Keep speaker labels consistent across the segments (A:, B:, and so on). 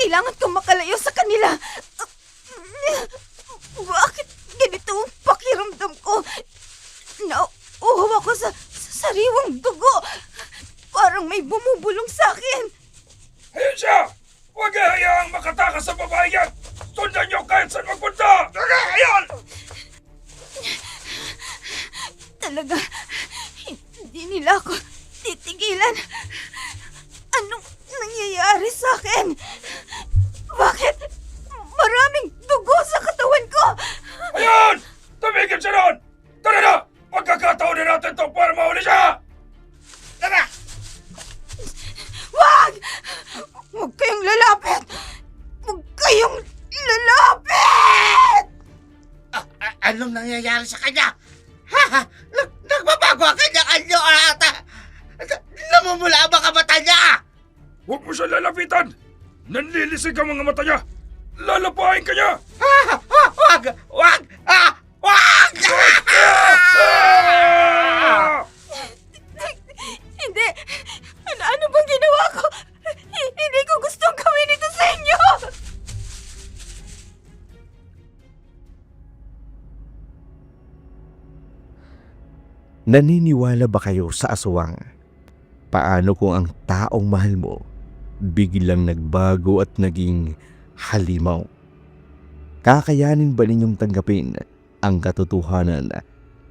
A: Kailangan kong makalayo sa kanila. Bakit ganito ang pakiramdam ko? Nauuhaw ako sa sariwang dugo. Parang may bumubulong sa akin.
B: Ayun siya! Huwag hayaang makatakas sa babae yan! Sundan niyo kahit saan magpunta! Tara, ayun!
A: Talaga, hindi nila ako titigilan. Anong nangyayari sa akin? Bakit maraming dugo sa katawan ko?
B: Ayun! Tumigil siya noon! Tara na! Pagkakataon na natin to para mahuli siya! Tara!
A: Wag! Huwag kayong lalapit! Huwag kayong lalapit!
C: Anong nangyayari sa kanya? Nagbabago ang kanyang anyo ata! Namumula ang mga mata niya!
B: Huwag mo siya lalapitan! Nanlilisig ang mga mata niya! Lalapain ka niya!
C: Wag! Wag! Wag!
A: Hindi! Ano bang ginawa ko? Hindi ko gustong gawin ito sa inyo!
D: Naniniwala ba kayo sa aswang? Paano kung ang taong mahal mo biglang nagbago at naging halimaw? Kakayanin ba ninyong tanggapin ang katotohanan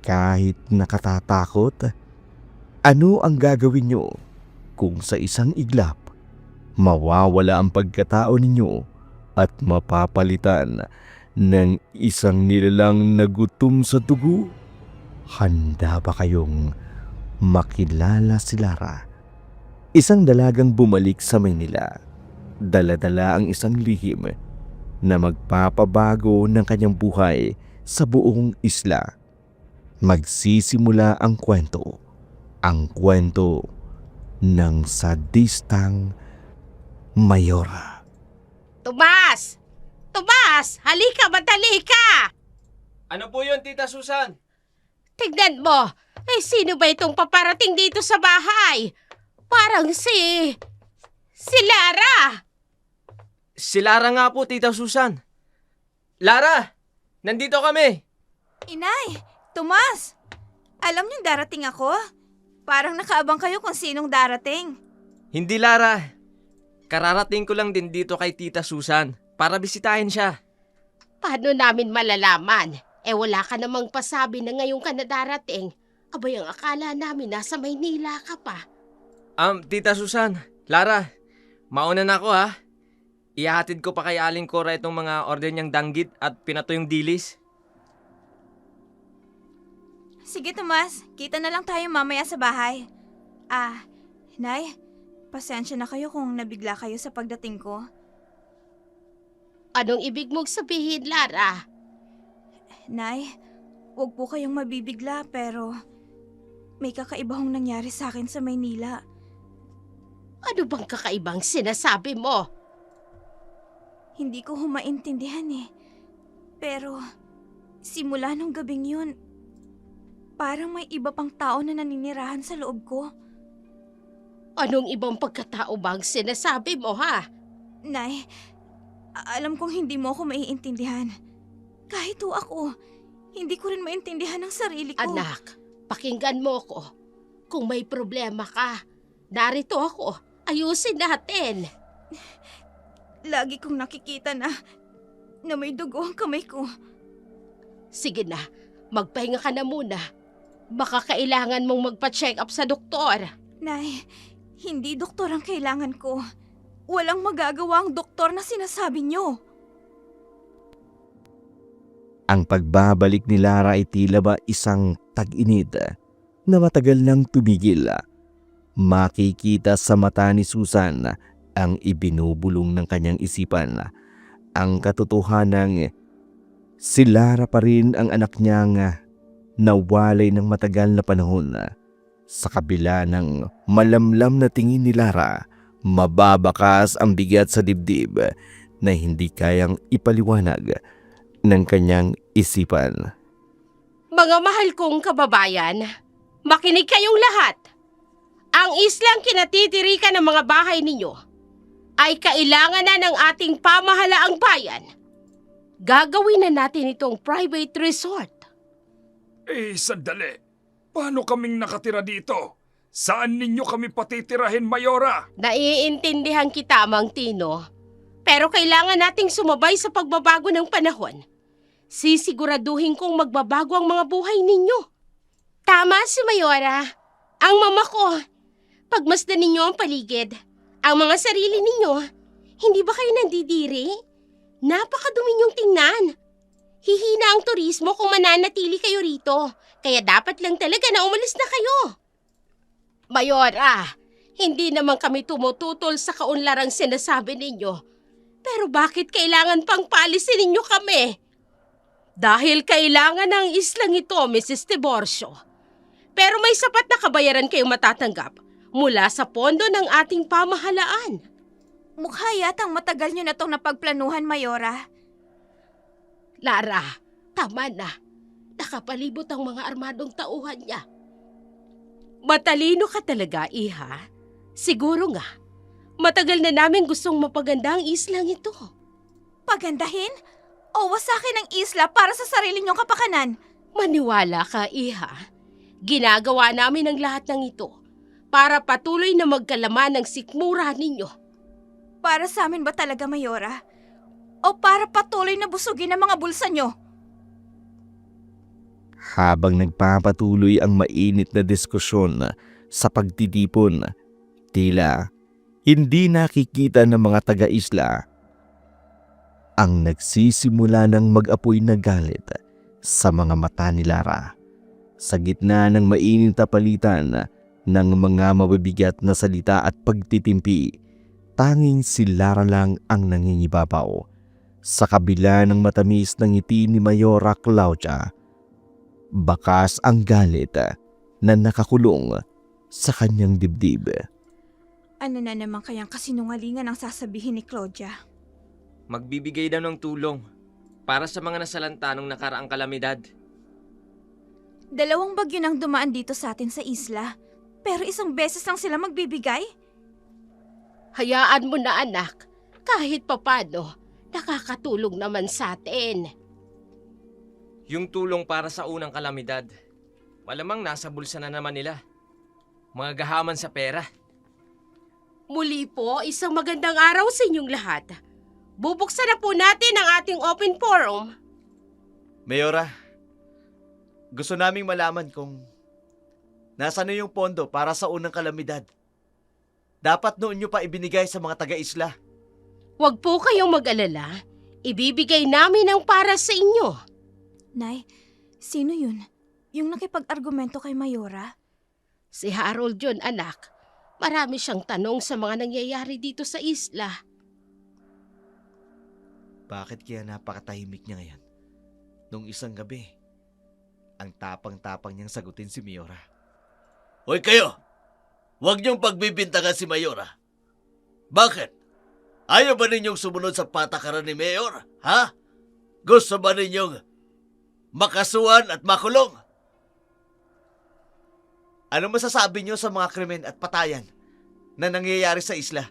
D: kahit nakatatakot? Ano ang gagawin nyo kung sa isang iglap mawawala ang pagkatao ninyo at mapapalitan ng isang nilalang nagutom sa dugo? Handa ba kayong makilala si Lara? Isang dalagang bumalik sa Maynila. Dala-dala ang isang lihim na magpapabago ng kanyang buhay sa buong isla. Magsisimula ang kwento. Ang kwento ng sadistang Mayora.
E: Tomas! Tomas! Halika, madali ka!
F: Ano po yun, Tita Susan?
E: Tignan mo! Sino ba itong paparating dito sa bahay? Parang si Lara!
F: Si Lara nga po, Tita Susan. Lara! Nandito kami!
A: Inay! Tomas! Alam niyong darating ako? Parang nakaabang kayo kung sinong darating.
F: Hindi, Lara. Kararating ko lang din dito kay Tita Susan para bisitahin siya.
E: Paano namin malalaman? Wala ka namang pasabi na ngayon ka na darating. Abay, ang akala namin nasa Maynila ka pa.
F: Tita Susan, Lara, mauna na ako ha. Ihahatid ko pa kay Aling Cora itong mga order niyang danggit at pinatoyong dilis.
A: Sige, Tomas. Kita na lang tayo mamaya sa bahay. Nay, pasensya na kayo kung nabigla kayo sa pagdating ko.
E: Anong ibig mong sabihin, Lara?
A: Nay, huwag po kayong mabibigla pero may kakaiba hong nangyari sa akin sa Maynila.
E: Ano bang kakaibang sinasabi mo?
A: Hindi ko humaintindihan eh. Pero simula nung gabing yun, parang may iba pang tao na naninirahan sa loob ko.
E: Anong ibang pagkatao bang sinasabi mo, ha?
A: Nay, alam kong hindi mo ako maiintindihan. Kahit ho ako, hindi ko rin maintindihan ang sarili ko.
E: Anak, pakinggan mo ko. Kung may problema ka, narito ako. Ayusin natin.
A: Lagi kong nakikita na may dugo ang kamay ko.
E: Sige na, magpahinga ka na muna. Baka kailangan mong magpa-check up sa doktor.
A: Nay, hindi doktor ang kailangan ko. Walang magagawa ang doktor na sinasabi niyo.
D: Ang pagbabalik ni Lara ay tila ba isang tag-inid na matagal nang tumigil. Makikita sa mata ni Susan ang ibinubulong ng kanyang isipan. Ang katotohanang si Lara pa rin ang anak niyang nawalay ng matagal na panahon. Sa kabila ng malamlam na tingin ni Lara, mababakas ang bigat sa dibdib na hindi kayang ipaliwanag ng kanyang isipan.
E: Mga mahal kong kababayan, makinig kayong lahat. Ang islang kinatitirikan ng mga bahay ninyo ay kailangan na ng ating pamahalaang bayan. Gagawin na natin itong private resort.
B: Sandali. Paano kaming nakatira dito? Saan ninyo kami patitirahin, Mayora?
E: Naiintindihan kita, Mang Tino. Pero kailangan nating sumabay sa pagbabago ng panahon. Sisiguraduhin kong magbabago ang mga buhay ninyo. Tama si Mayora. Ang mama ko. Pagmasdan ninyo ang paligid. Ang mga sarili ninyo. Hindi ba kayo nandidiri? Napakadumi niyong tingnan. Hihina ang turismo kung mananatili kayo rito. Kaya dapat lang talaga na umalis na kayo. Mayora, hindi naman kami tumututol sa kaunlarang sinasabi ninyo. Pero bakit kailangan pang paalisin ninyo kami? Dahil kailangan ng islang ito, Mrs. Tiborcio. Pero may sapat na kabayaran kayong matatanggap mula sa pondo ng ating pamahalaan.
A: Mukha yatang matagal nyo na itong napagplanuhan, Mayora.
E: Lara, tama na. Nakapalibot ang mga armadong tauhan niya. Matalino ka talaga, Iha. Siguro nga, matagal na namin gustong mapaganda ang islang ito.
A: Pagandahin? O wasakin ang isla para sa sarili nyong kapakanan?
E: Maniwala ka, Iha. Ginagawa namin ang lahat ng ito para patuloy na magkalaman ng sikmura ninyo.
A: Para sa amin ba talaga, Mayora? O para patuloy na busugin ang mga bulsa nyo?
D: Habang nagpapatuloy ang mainit na diskusyon sa pagtitipon, tila hindi nakikita ng mga taga-isla ang nagsisimula ng mag-apoy na galit sa mga mata ni Lara. Sa gitna ng mainit na palitan ng mga mabibigat na salita at pagtitimpi, tanging si Lara lang ang nangingibabaw. Sa kabila ng matamis ng ngiti ni Mayora Claudia, bakas ang galit na nakakulong sa kanyang dibdib.
A: Ano na naman kayang kasinungalingan ang sasabihin ni Claudia?
F: Magbibigay daw ng tulong para sa mga nasalanta nung nakaraang kalamidad.
A: 2 bagyo nang dumaan dito sa atin sa isla, pero 1 beses lang sila magbibigay?
E: Hayaan mo na, anak. Kahit papano, nakakatulong naman sa atin.
F: Yung tulong para sa unang kalamidad, malamang nasa bulsa na naman nila. Mga gahaman sa pera.
E: Muli po, isang magandang araw sa inyong lahat. Bubuksan na po natin ang ating open forum.
C: Mayora, gusto naming malaman kung nasaan na yung pondo para sa unang kalamidad. Dapat noon nyo pa ibinigay sa mga taga-isla.
E: Huwag po kayong mag-alala. Ibibigay namin ang para sa inyo.
A: Nay, sino yun? Yung nakipag-argumento kay Mayora?
E: Si Harold yun, anak. Marami siyang tanong sa mga nangyayari dito sa isla.
C: Bakit kaya napakatahimik niya ngayon? Nung isang gabi, ang tapang-tapang niyang sagutin si Mayora. Hoy kayo! Huwag niyong pagbibintangan si Mayora. Bakit? Ayaw ba ninyong sumunod sa patakaran ni Mayor? Ha? Gusto ba ninyong makasuhan at makulong? Ano masasabi niyo sa mga krimen at patayan na nangyayari sa isla?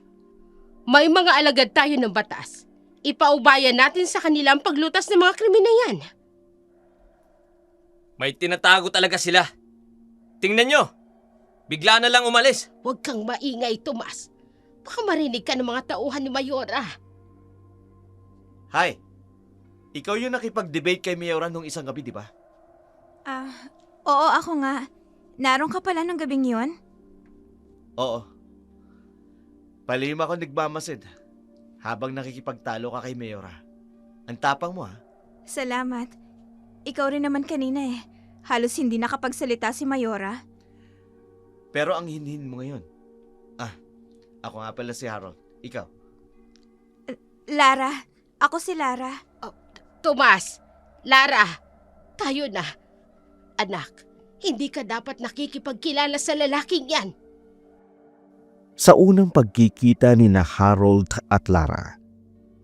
E: May mga alagad tayo ng batas. Ipaubayan natin sa kanila ang paglutas ng mga krimen na yan.
F: May tinatago talaga sila. Tingnan nyo, bigla na lang umalis.
E: Huwag kang maingay, Tomas. Baka marinig ka ng mga tauhan ni Mayora.
C: Hi, ikaw yung nakipag-debate kay Mayora nung isang gabi, di ba?
A: Oo, ako nga. Naroon ka pala nung gabing yun?
C: Oo. Palima ko nagmamasid habang nakikipagtalo ka kay Mayora. Ang tapang mo, ha?
A: Salamat. Ikaw rin naman kanina eh. Halos hindi nakapagsalita si Mayora.
C: Pero ang hinhin mo ngayon. Ako nga pala si Harold. Ikaw?
A: Lara. Ako si Lara.
E: Tomas, Lara, tayo na. Anak, hindi ka dapat nakikipagkilala sa lalaking yan.
D: Sa unang pagkikita ni na Harold at Lara,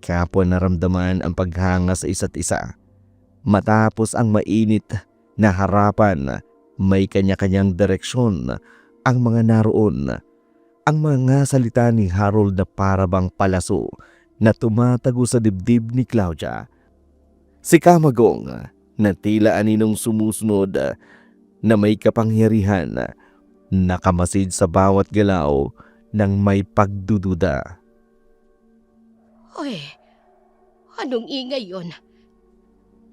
D: kapwa naramdaman ang paghanga sa isa't isa. Matapos ang mainit na harapan, may kanya-kanyang direksyon ang mga naroon. Ang mga salita ni Harold na parabang palaso na tumatago sa dibdib ni Claudia. Si Kamagong na tila aninong sumusunod na may kapangyarihan, nakamasid sa bawat galaw ng may pagdududa.
E: Uy, anong ingay yon?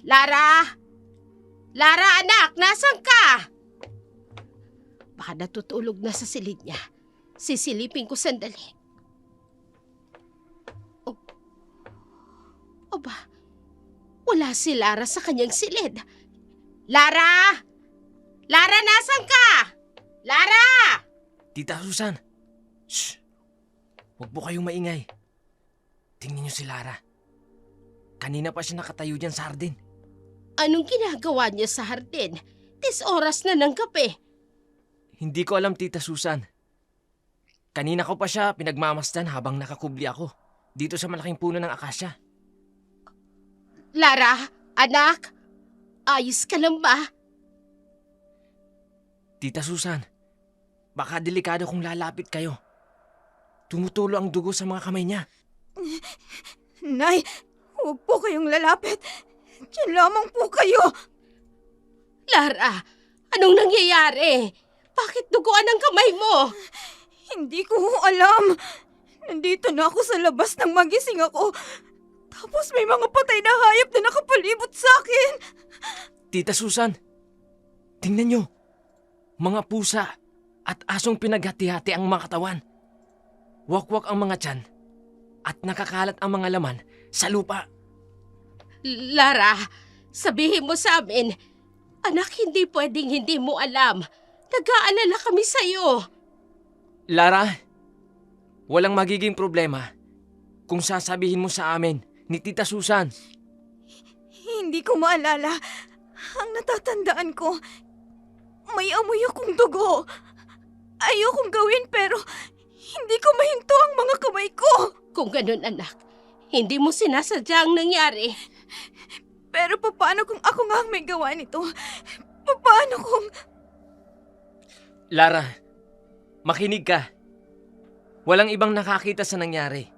E: Lara! Lara, anak! Nasaan ka? Baka natutulog na sa silid niya. Sisilipin ko sandali. Oh. Aba, wala si Lara sa kanyang silid. Lara! Lara, nasaan ka? Lara!
F: Tita Susan! Shh! Huwag po kayong maingay. Tingnan niyo si Lara. Kanina pa siya nakatayo dyan sa hardin.
E: Anong ginagawa niya sa hardin? 'Tis oras na ng gabi.
F: Hindi ko alam, Tita Susan. Kanina ko pa siya pinagmamasdan habang nakakubli ako dito sa malaking puno ng akasya.
E: Lara, anak, ayos ka lang ba?
F: Tita Susan, baka delikado kung lalapit kayo. Tumutulo ang dugo sa mga kamay niya.
A: Nay, huwag po kayong lalapit. Diyan lamang po kayo.
E: Lara, anong nangyayari? Bakit duguan ang kamay mo?
A: Hindi ko alam. Nandito na ako sa labas nang magising ako. Tapos may mga patay na hayop na nakapalibot sa akin.
F: Tita Susan, tingnan niyo. Mga pusa at asong pinaghati-hati ang mga katawan. Wakwak ang mga tiyan at nakakalat ang mga laman sa lupa.
E: Lara, sabihin mo sa amin, anak, hindi pwedeng hindi mo alam. Nag-aalala kami sa'yo.
F: Lara, walang magiging problema kung sasabihin mo sa amin ni Tita Susan.
A: Hindi ko maalala. Ang natatandaan ko, may amoy akong dugo. Ayokong gawin pero hindi ko mahinto ang mga kamay ko.
E: Kung ganun, anak, hindi mo sinasadya ang nangyari.
A: Pero paano kung ako nga ang may gawa nito? Paano kung...
F: Lara, makinig ka. Walang ibang nakakita sa nangyari.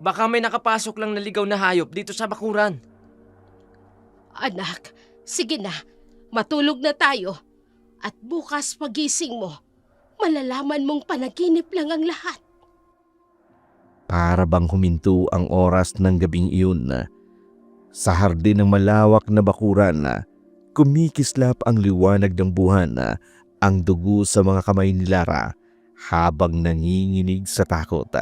F: Baka may nakapasok lang na ligaw na hayop dito sa bakuran.
E: Anak, sige na, matulog na tayo. At bukas pagising mo, malalaman mong panaginip lang ang lahat.
D: Para bang huminto ang oras ng gabing iyon. Sa hardin ng malawak na bakuran, kumikislap ang liwanag ng buwan, ang dugo sa mga kamay ni Lara habang nanginginig sa takot.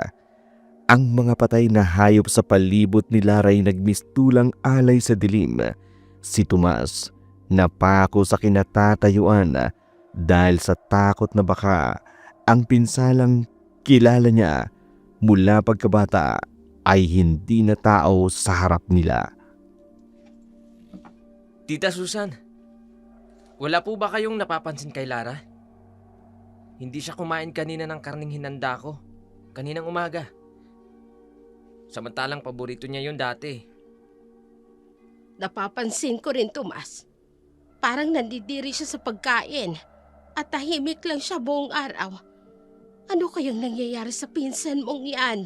D: Ang mga patay na hayop sa palibot ni Lara ay nagmistulang alay sa dilim. Si Tomas napako sa kinatatayuan dahil sa takot na baka ang pinsalang kilala niya mula pagkabata ay hindi na tao sa harap nila.
F: Tita Susan, wala po ba kayong napapansin kay Lara? Hindi siya kumain kanina ng karning hinanda ko, kaninang umaga. Samantalang paborito niya yun dati.
E: Napapansin ko rin, Tomas. Parang nandidiri siya sa pagkain at tahimik lang siya buong araw. Ano kayang nangyayari sa pinsan mong yan?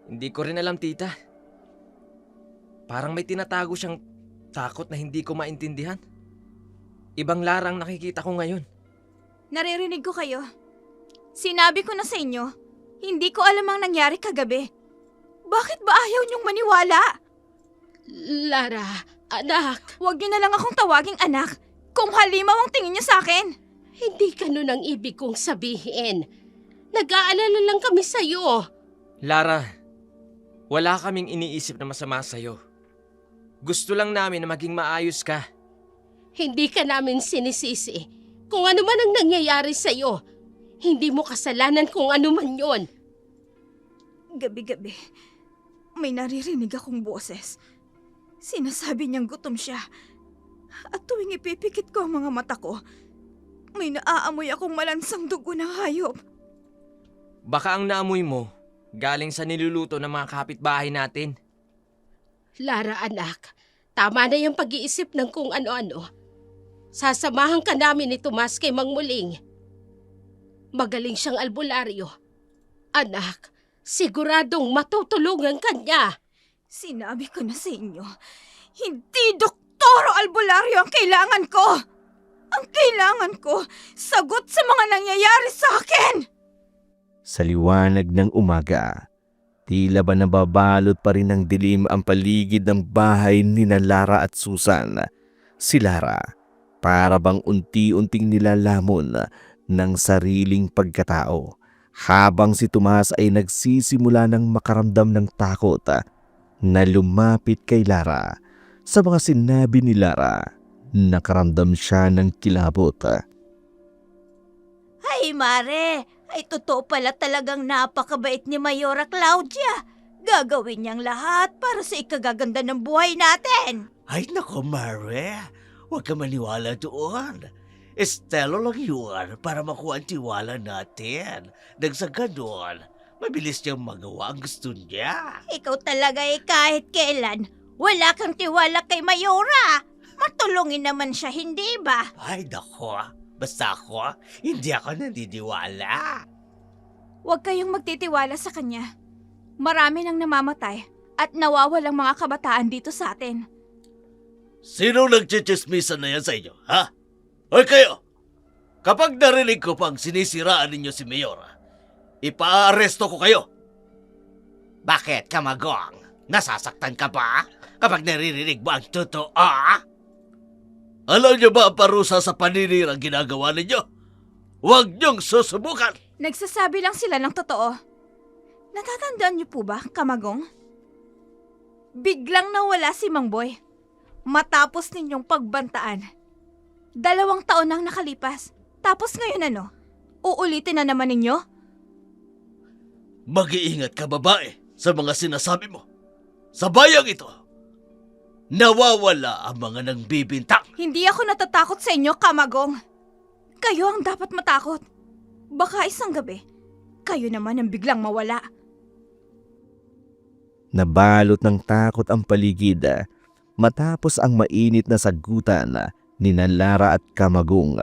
F: Hindi ko rin alam, tita. Parang may tinatago siyang takot na hindi ko maintindihan. Ibang Larang nakikita ko ngayon.
A: Naririnig ko kayo. Sinabi ko na sa inyo, hindi ko alam ang nangyari kagabi. Bakit ba ayaw niyong maniwala?
E: Lara, anak,
A: Huwag niyo na lang akong tawaging anak kung halimaw ang tingin niyo sa akin.
E: hindi ganun ang ibig kong sabihin. Nag-aalala lang kami sa'yo.
F: Lara, wala kaming iniisip na masama sa'yo. Gusto lang namin na maging maayos ka.
E: Hindi ka namin sinisisi. Kung ano man ang nangyayari sa'yo, hindi mo kasalanan kung ano man yon.
A: Gabi-gabi, may naririnig akong boses. Sinasabi niyang gutom siya. At tuwing ipipikit ko ang mga mata ko, may naaamoy akong malansang dugo ng hayop.
F: Baka ang naamoy mo galing sa niluluto ng mga kapitbahay natin.
E: Lara, anak, tama na yung pag-iisip ng kung ano-ano. Sasamahan ka namin ni Tomas kay Mang Muling. Magaling siyang albularyo. Anak, siguradong matutulungan ka niya.
A: Sinabi ko na sa inyo, hindi Doktoro Albularyo ang kailangan ko! Ang kailangan ko, sagot sa mga nangyayari sa akin!
D: Sa liwanag ng umaga, tila ba nababalot pa rin ng dilim ang paligid ng bahay ni Lara at Susan. Si Lara, para bang unti-unting nilalamon ng sariling pagkatao, habang si Tomas ay nagsisimula ng makaramdam ng takot na lumapit kay Lara. Sa mga sinabi ni Lara, nakaramdam siya ng kilabot.
A: Ay, Mare! Ay, totoo pala talagang napakabait ni Mayora Claudia. Gagawin niyang lahat para sa ikagaganda ng buhay natin.
C: Ay nako, Mare. Huwag ka maniwala doon. Estelo lang yun para makuha ang tiwala natin. Nang sa ganon, mabilis niyang magawa ang gusto niya.
A: Ikaw talaga kahit kailan, wala kang tiwala kay Mayora. Matulungin naman siya, hindi ba?
C: Ay nako, basta ako, hindi ako naniniwala.
A: Huwag kayong magtitiwala sa kanya. Marami nang namamatay at nawawalang mga kabataan dito sa atin.
C: Sino nagchichismisan na yan sa inyo, ha? Hoy kayo! Kapag narinig ko pang sinisiraan ninyo si Mayora, ipaaresto ko kayo. Bakit, Kamagong? Nasasaktan ka ba kapag naririnig mo ang totoo? Alam niyo ba ang parusa sa paninirang ginagawa ninyo? Huwag niyong susubukan!
A: Nagsasabi lang sila ng totoo. Natatandaan niyo po ba, Kamagong? Biglang nawala si Mang Boy matapos ninyong pagbantaan. 2 taon nang nakalipas. Tapos ngayon ano? Uulitin na naman ninyo?
C: Mag-iingat ka, babae, sa mga sinasabi mo. Sa bayang ito, nawawala ang mga nangbibintang.
A: Hindi ako natatakot sa inyo, Kamagong. Kayo ang dapat matakot. Baka isang gabi, kayo naman ang biglang mawala.
D: Nabalot ng takot ang paligid matapos ang mainit na sagutan ni Lara at Kamagong.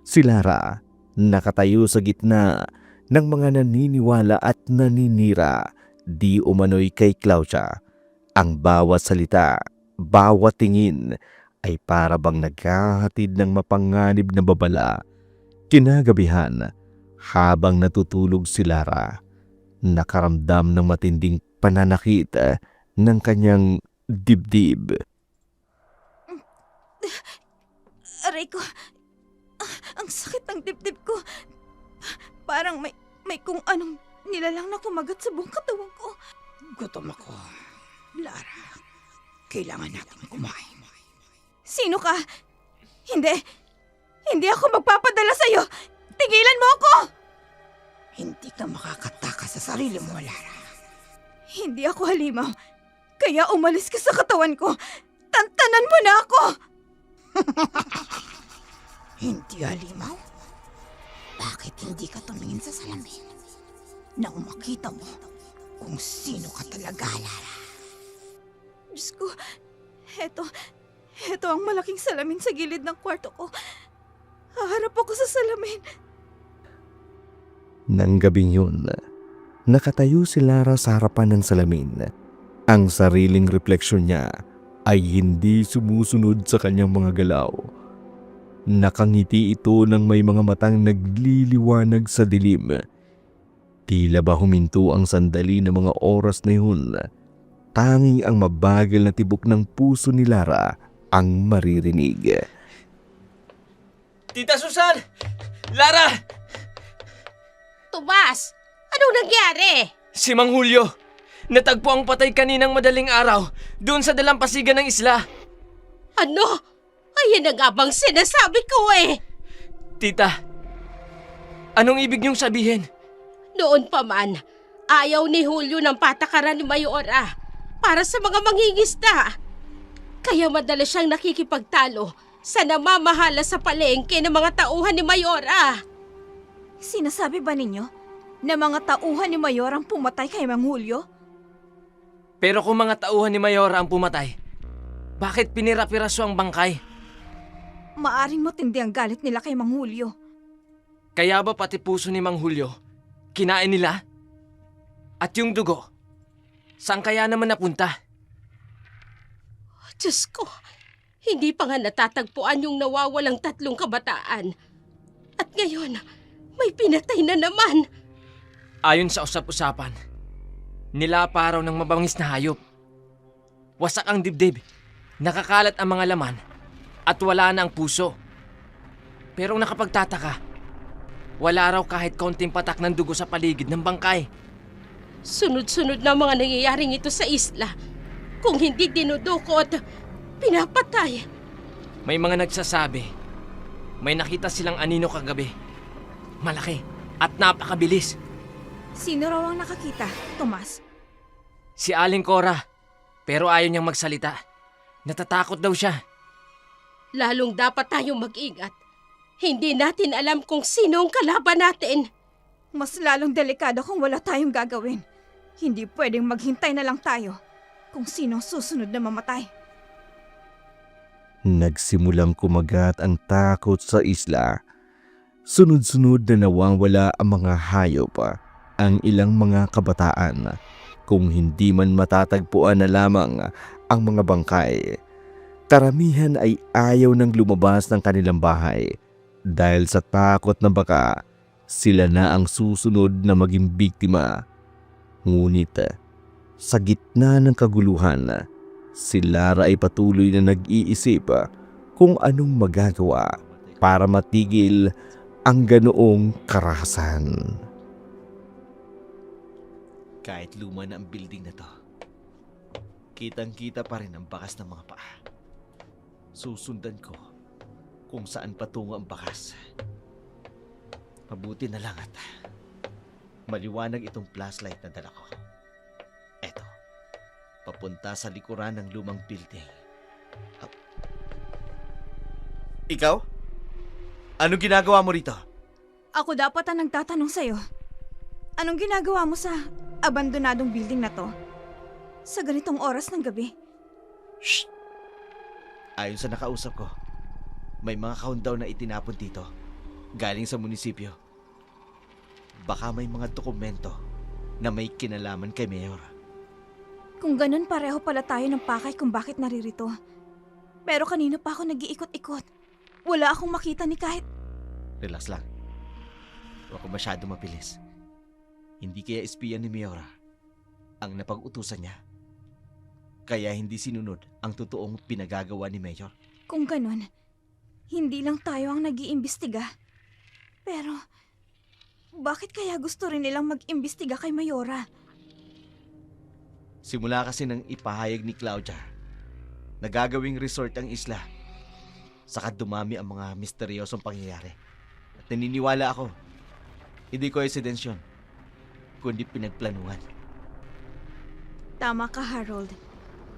D: Si Lara nakatayo sa gitna ng mga naniniwala at naninira di umano'y kay Claudia. Ang bawat salita, bawat tingin ay para bang naghahatid ng mapanganib na babala. Kinagabihan, habang natutulog si Lara, nakaramdam ng matinding pananakit ng kanyang dibdib.
A: Aray ko, ang sakit ng dibdib ko. Parang may kung anong nilalang na kumagat sa buong katawan ko.
G: Gutom ako. Lara, kailangan natin kumain.
A: Sino ka? Hindi ako magpapadala sa'yo. Tigilan mo ako!
G: Hindi ka makakatakas sa sarili mo, Lara.
A: Hindi ako halimaw. Kaya umalis ka sa katawan ko. Tantanan mo na ako!
G: Hindi halimaw? Bakit hindi ka tumingin sa salamin nang makita mo kung sino ka talaga, Lara?
A: Diyos ko, heto ang malaking salamin sa gilid ng kwarto ko. Haharap ako sa salamin.
D: Nang gabing yun, nakatayo si Lara sa harapan ng salamin. Ang sariling refleksyon niya ay hindi sumusunod sa kanyang mga galaw. Nakangiti ito ng may mga matang nagliliwanag sa dilim. Tila ba huminto ang sandali ng mga oras na yun. Tanging ang mabagal na tibok ng puso ni Lara ang maririnig.
F: Tita Susan! Lara!
E: Tomas, anong nangyari?
F: Si Mang Julio! Natagpo ang patay kaninang madaling araw doon sa dalampasigan ng isla.
E: Ano? Ayan na nga bang sinasabi ko eh.
F: Tita, anong ibig niyong sabihin?
E: Noon pa man, ayaw ni Julio ng patakaran ni Mayora para sa mga mangingisda. Kaya madalas siyang nakikipagtalo sa namamahala sa palengke ng mga tauhan ni Mayora.
A: Sinasabi ba ninyo na mga tauhan ni Mayor ang pumatay kay Mang Julio?
F: Pero kung mga tauhan ni Mayora ang pumatay, bakit pinira-piraso ang bangkay?
A: Maaring matindi ang galit nila kay Mang Julio.
F: Kaya ba pati puso ni Mang Julio, kinain nila? At yung dugo, saan kaya naman napunta?
E: Diyos ko, hindi pa nga natatagpuan yung nawawalang 3 kabataan. At ngayon, may pinatay na naman.
F: Ayon sa usap-usapan, nilapa raw ng mabangis na hayop. Wasak ang dibdib, nakakalat ang mga laman, at wala na ang puso. Pero ang nakapagtataka, wala raw kahit kaunting patak ng dugo sa paligid ng bangkay.
E: Sunod-sunod na mga nangyayaring ito sa isla. Kung hindi dinudukot, pinapatay.
F: May mga nagsasabi, may nakita silang anino kagabi. Malaki at napakabilis.
A: Sino raw ang nakakita, Tomas?
F: Si Aling Cora, pero ayaw niyang magsalita. Natatakot daw siya.
E: Lalong dapat tayong mag-ingat. Hindi natin alam kung sino ang kalaban natin.
A: Mas lalong delikado kung wala tayong gagawin. Hindi pwedeng maghintay na lang tayo kung sinong susunod na mamatay.
D: Nagsimulang kumagat ang takot sa isla. Sunod-sunod na nawawala ang mga hayop, ang ilang mga kabataan. Kung hindi man matatagpuan na lamang ang mga bangkay, karamihan ay ayaw nang lumabas ng kanilang bahay dahil sa takot na baka sila na ang susunod na maging biktima. Ngunit sa gitna ng kaguluhan, si Lara ay patuloy na nag-iisip kung anong magagawa para matigil ang ganoong karahasan.
C: Kahit luma na ang building na to, kitang-kita pa rin ang bakas ng mga paa. Susundan ko kung saan patungo ang bakas. Mabuti na lang at maliwanag itong flashlight na dala ko. Eto, papunta sa likuran ng lumang building. Ikaw? Anong ginagawa mo rito?
A: Ako dapat ang nagtatanong sa'yo. Anong ginagawa mo sa abandonadong building na to? Sa ganitong oras ng gabi?
C: Shh! Ayon sa nakausap ko, may mga countdown na itinapon dito, galing sa munisipyo. Baka may mga dokumento na may kinalaman kay Mayor.
A: Kung ganun, pareho pala tayo ng pakay kung bakit naririto. Pero kanina pa ako nag-iikot-ikot. Wala akong makita ni kahit...
C: Relax lang. Huwag ko masyado mapilis. Hindi kaya espiya ni Miora ang napag-utusan niya. Kaya hindi sinunod ang totoong pinagagawa ni Mayor.
A: Kung ganun, hindi lang tayo ang nag-iimbestiga. Pero, bakit kaya gusto rin nilang mag-imbestiga kay Mayora?
C: Simula kasi nang ipahayag ni Claudia na gagawing resort ang isla, saka dumami ang mga misteryosong pangyayari. At naniniwala ako, hindi coincidence yun, kundi pinagplanuhan.
A: Tama ka, Harold.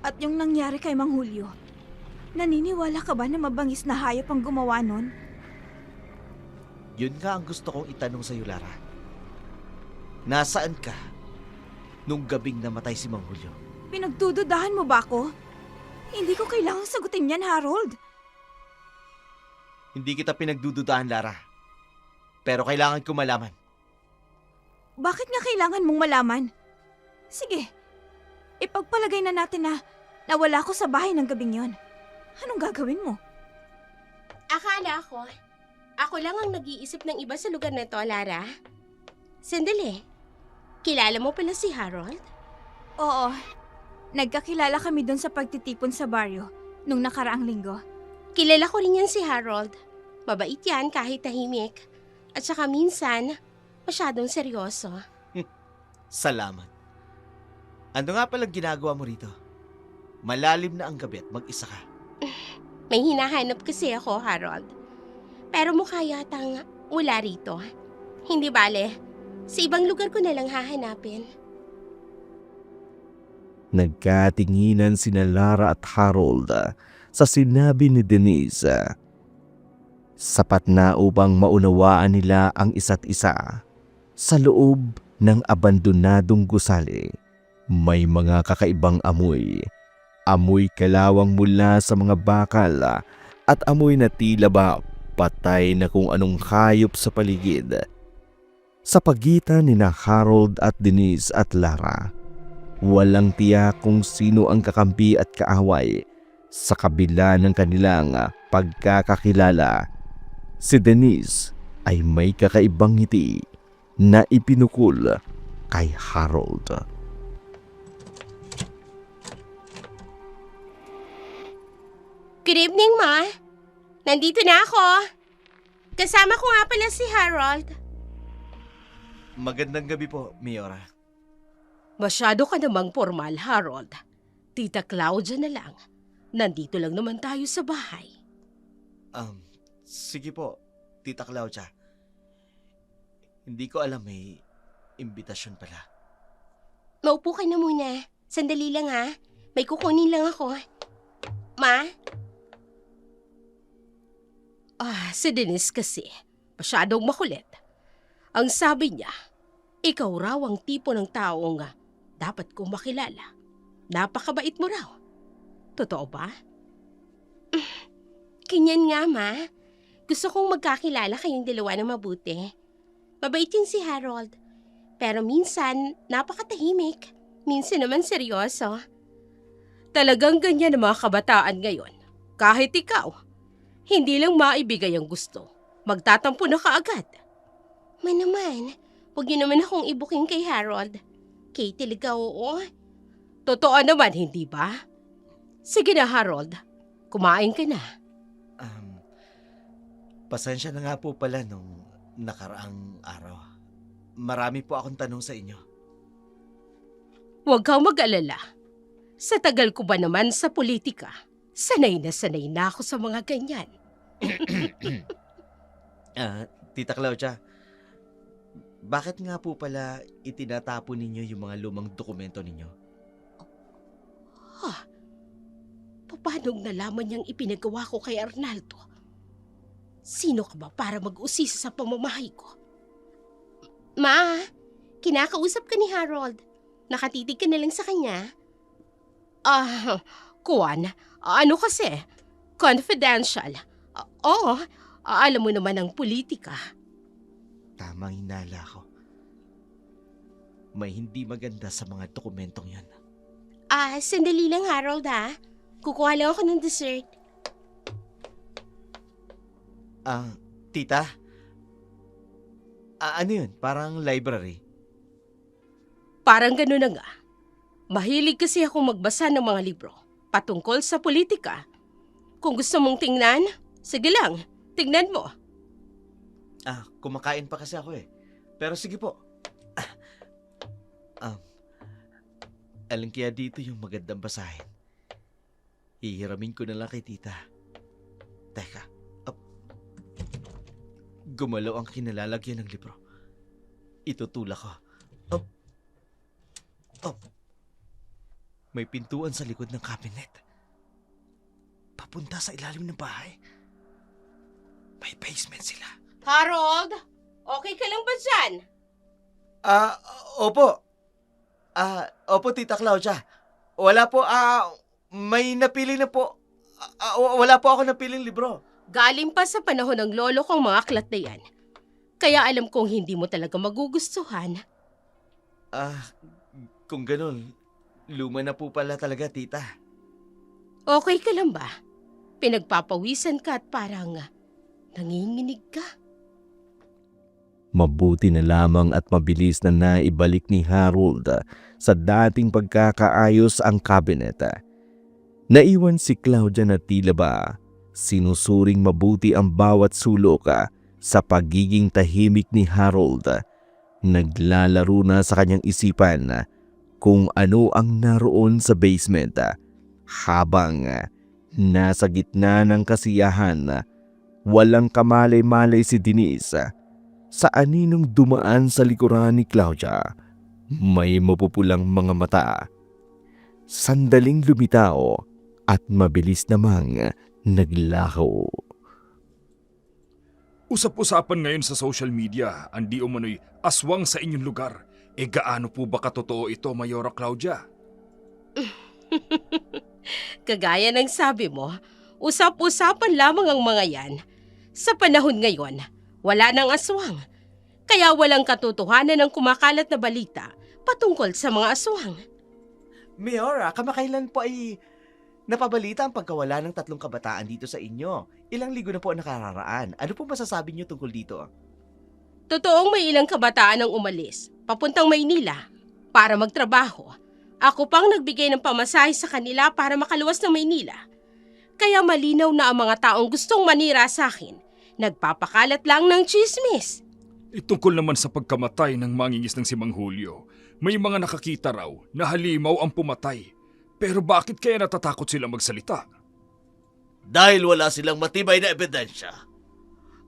A: At yung nangyari kay Mang Julio, naniniwala ka ba na mabangis na hayop ang gumawa nun?
C: Yun nga ang gusto kong itanong sa'yo, Lara. Nasaan ka nung gabing namatay si Mang Julio?
A: Pinagdududahan mo ba ako? Hindi ko kailangang sagutin yan, Harold.
C: Hindi kita pinagdududahan, Lara. Pero kailangan ko malaman.
A: Bakit nga kailangan mong malaman? Sige, ipagpalagay na natin na nawala ko sa bahay ng gabing yon. Anong gagawin mo?
E: Akala ko, ako lang ang nag-iisip ng iba sa lugar na to, Lara. Sandali, kilala mo pala si Harold?
A: Oo, nagkakilala kami doon sa pagtitipon sa baryo nung nakaraang linggo.
E: Kilala ko rin yan si Harold. Mabait yan kahit tahimik. At saka minsan, masyadong seryoso.
C: Salamat. Ano nga palang ginagawa mo rito? Malalim na ang gabi at mag-isa ka.
E: May hinahanap kasi ako, Harold. Pero mukha yatang wala rito. Hindi bale, sa ibang lugar ko na lang hahanapin.
D: Nagkatinginan sina Lara at Harold sa sinabi ni Denise. Sapat na upang maunawaan nila ang isa't isa. Sa loob ng abandonadong gusali, may mga kakaibang amoy. Amoy kalawang mula sa mga bakal at amoy na tila ba patay na kung anong hayop sa paligid. Sa pagitan ni na Harold at Denise at Lara, walang tiyak kung sino ang kakampi at kaaway sa kabila ng kanilang pagkakakilala. Si Denise ay may kakaibang ngiti na ipinukol kay Harold.
E: Good evening, Ma. Nandito na ako. Kasama ko nga pala si Harold.
C: Magandang gabi po, Miora.
E: Masyado ka namang formal, Harold. Tita Claudia na lang. Nandito lang naman tayo sa bahay.
C: Sige po, Tita Claudia. Hindi ko alam may imbitasyon pala.
E: Maupo ka na muna. Sandali lang ha. May kukunin lang ako. Ma? Si Denise kasi, masyadong makulit. Ang sabi niya, ikaw raw ang tipo ng taong dapat kong makilala. Napakabait mo raw. Totoo ba? Ganyan nga, Ma. Gusto kong magkakilala kayong dalawa na mabuti. Mabait yun si Harold. Pero minsan, napakatahimik. Minsan naman seryoso. Talagang ganyan ang mga kabataan ngayon. Kahit ikaw, hindi lang maibigay ang gusto. Magtatampo na kaagad. Naman, huwag niyo naman akong ibuking kay Harold. Kay talaga oo. Totoo naman, hindi ba? Sige na, Harold. Kumain ka na.
C: Pasensya na nga po pala nung nakaraang araw. Marami po akong tanong sa inyo.
E: Huwag kang mag-alala. Sa tagal ko ba naman sa politika, sanay na ako sa mga ganyan.
C: Tita Claudia, bakit nga po pala itinatapon ninyo yung mga lumang dokumento ninyo?
E: Paano nalaman niyang ipinagawa ko kay Arnaldo? Sino ka ba para mag-usisa sa pamamahay ko? Ma, kinakausap ka ni Harold. Nakatitig ka na lang sa kanya. Kuwan, ano kasi? Confidential. Oo, alam mo naman ang politika.
C: Tamang hinala ko. May hindi maganda sa mga dokumentong yan.
E: Sandali lang, Harold, ha? Kukuha lang ako ng dessert.
C: Tita? Ano yun? Parang library?
E: Parang gano'n na nga. Mahilig kasi ako magbasa ng mga libro patungkol sa politika. Kung gusto mong tingnan, sige lang, tingnan mo.
C: Kumakain pa kasi ako eh. Pero sige po. Alin kaya dito yung magandang basahin? Hihiramin ko na lang kay tita. Teka. Gumalaw ang kinalalagyan ng libro. Itutulak ko. May pintuan sa likod ng cabinet. Papunta sa ilalim ng bahay. May basement sila.
E: Harold, okay ka lang ba dyan?
C: Opo. Opo, Tita Claudia. Wala po, may napili na po. Wala po ako napiling libro.
E: Galing pa sa panahon ng lolo kong mga aklat na yan. Kaya alam kong hindi mo talaga magugustuhan.
C: Kung ganun, luma na po pala talaga, tita.
E: Okay ka lang ba? Pinagpapawisan ka at parang nanginginig ka.
D: Mabuti na lamang at mabilis na naibalik ni Harold sa dating pagkakaayos ang cabinet. Naiwan si Claudia na tila ba sinusuring mabuti ang bawat sulok sa pagiging tahimik ni Harold. Naglalaro na sa kanyang isipan kung ano ang naroon sa basement habang nasa gitna ng kasiyahan. Walang kamalay-malay si Denise sa aninong dumaan sa likuran ni Claudia. May mapupulang mga mata. Sandaling lumitaw at mabilis namang naglaho.
B: Usap-usapan ngayon sa social media ang di umano'y aswang sa inyong lugar. Gaano po ba katotoo ito, Mayora Claudia?
E: Kagaya ng sabi mo, usap-usapan lamang ang mga yan. Sa panahon ngayon, wala nang aswang. Kaya walang katotohanan ng kumakalat na balita patungkol sa mga aswang.
C: Mayora, kamakailan po ay napabalita ang pagkawala ng 3 kabataan dito sa inyo. Ilang linggo na po ang nakararaan. Ano po masasabi niyo tungkol dito?
E: Totoong may ilang kabataan ang umalis, papuntang Maynila, para magtrabaho. Ako pang nagbigay ng pamasahe sa kanila para makaluwas ng Maynila. Kaya malinaw na ang mga taong gustong manira sa akin, nagpapakalat lang ng chismis.
B: Tungkol naman sa pagkamatay ng mangingis ng si Mang Julio, may mga nakakita raw na halimaw ang pumatay. Pero bakit kaya natatakot sila magsalita?
C: Dahil wala silang matibay na ebidensya.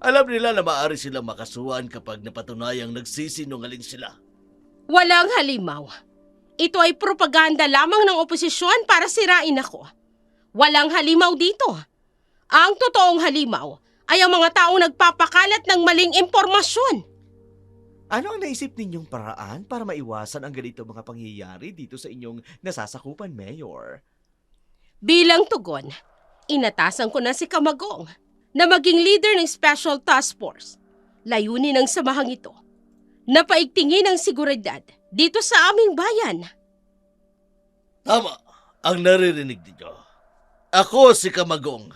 C: Alam nila na maaari silang makasuhan kapag napatunayang nagsisinungaling sila.
E: Walang halimaw. Ito ay propaganda lamang ng oposisyon para sirain ako. Walang halimaw dito. Ang totoong halimaw ay ang mga taong nagpapakalat ng maling impormasyon.
C: Ano ang naisip ninyong paraan para maiwasan ang ganito mga pangyayari dito sa inyong nasasakupan, Mayor?
E: Bilang tugon, inatasan ko na si Kamagong na maging leader ng Special Task Force. Layunin ng samahang ito na paigtingin ang seguridad dito sa aming bayan.
C: Tama ang naririnig ninyo. Ako si Kamagong.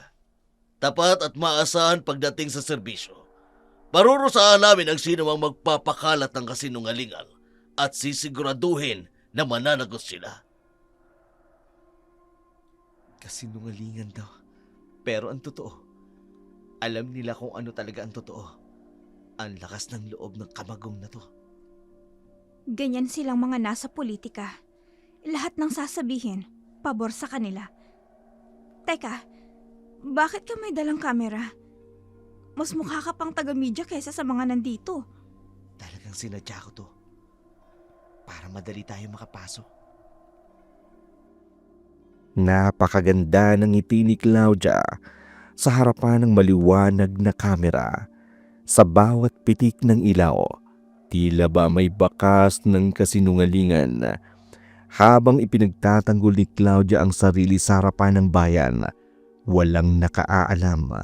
C: Tapat at maasahan pagdating sa serbisyo. Parurusahan namin ang sino mang magpapakalat ng kasinungalingan at sisiguraduhin na mananagot sila. Kasinungalingan daw. Pero ang totoo, alam nila kung ano talaga ang totoo. Ang lakas ng loob ng Kamagong na to.
A: Ganyan silang mga nasa politika. Lahat ng sasabihin, pabor sa kanila. Teka, bakit ka may dalang kamera? Mas mukha ka pang taga-media kaysa sa mga nandito.
C: Talagang sinadya ko to. Para madali tayo makapasok.
D: Napakaganda ng ngiti ni Claudia sa harapan ng maliwanag na kamera. Sa bawat pitik ng ilaw, tila ba may bakas ng kasinungalingan. Habang ipinagtatanggol ni Claudia ang sarili sa harapan ng bayan, walang nakaalam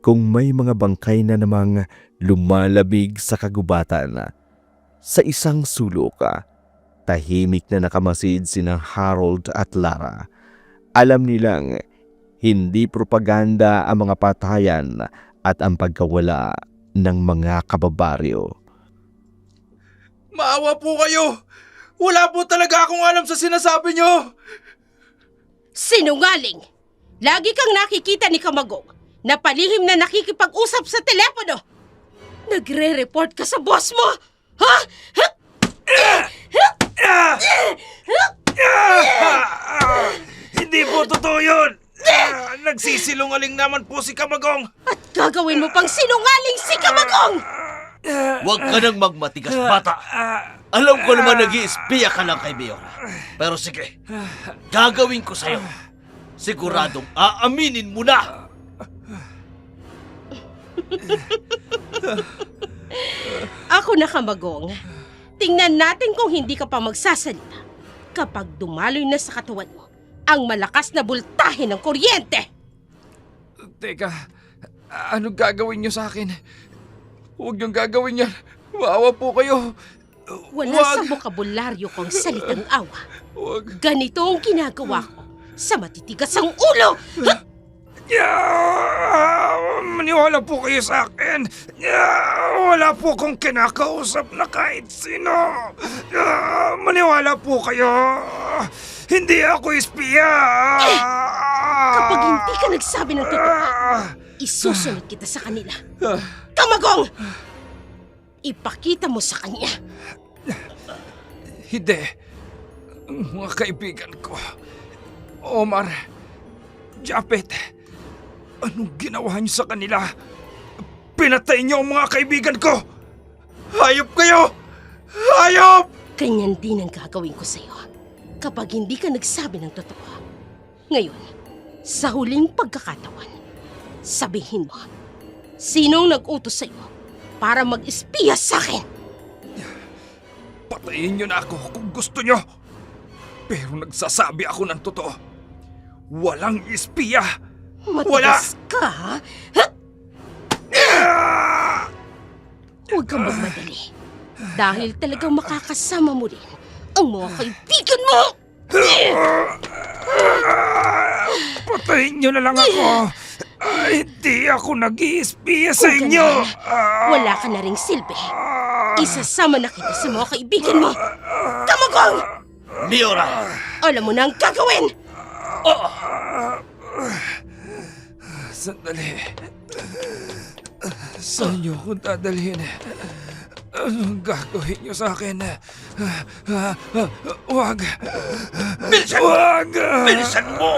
D: kung may mga bangkay na namang lumalabig sa kagubatan. Sa isang sulok, tahimik na nakamasid sina Harold at Lara. Alam nilang hindi propaganda ang mga patayan at ang pagkawala ng mga kababaryo.
B: Maawa po kayo! Wala po talaga akong alam sa sinasabi nyo!
E: Sinungaling! Lagi kang nakikita ni Kamagong na palihim na nakikipag-usap sa telepono. Nagre-report ka sa boss mo! Ha?
B: Hindi po totoo yun! Nagsisilungaling naman po si Kamagong!
E: At gagawin mo pang sinungaling si Kamagong!
C: Huwag ka nang magmatigas, bata. Alam ko naman nag-iispiya ka lang kay Mayora. Pero sige, gagawin ko sa'yo. Siguradong aaminin mo na.
E: Ako na, Kamagong. Tingnan natin kung hindi ka pa magsasalita kapag dumaloy na sa katawan mo ang malakas na bultahe ng kuryente.
B: Teka, ano gagawin nyo sa akin? Huwag niyong gagawin yan. Maawa po kayo.
E: Wala sa bokabularyo kong salitang awa.
B: Huwag.
E: Ganito ang ginagawa ko sa matitigas ang ulo.
B: Maniwala po kayo sa akin. Wala po akong kinakausap na kahit sino. Maniwala po kayo. Hindi ako espiya.
E: Kapag hindi ka nagsabi ng totoo, isusunod kita sa kanila. Kamagong! Ipakita mo sa kanya.
B: Hindi. Mga kaibigan ko. Omar, Japet, anong ginawa niyo sa kanila? Pinatay niyo ang mga kaibigan ko! Hayop kayo! Hayop!
E: Ganyan din ang gagawin ko sa'yo kapag hindi ka nagsabi ng totoo. Ngayon, sa huling pagkakataon, sabihin mo, sinong nag-utos sa'yo para mag-espiya sa akin?
B: Patayin niyo na ako kung gusto niyo. Pero nagsasabi ako ng totoo. Walang espiya!
E: Matigas ka, ha? Huwag kang magmadali. Dahil talagang makakasama mo rin ang mga kaibigan mo!
B: Patayin niyo na lang ako. Hindi ako nag-iispiya sa
E: Kung
B: inyo.
E: ganyan, wala ka na ring silbi. Isasama na kita sa mga kaibigan mo. Kamagong!
C: Miora!
E: Alam mo na ang gagawin!
B: Sandali. Saan niyo akong dadalhin? Anong gagawin niyo sa akin? Wag!
C: Bilisan mo!
B: Wag!
C: Bilisan mo!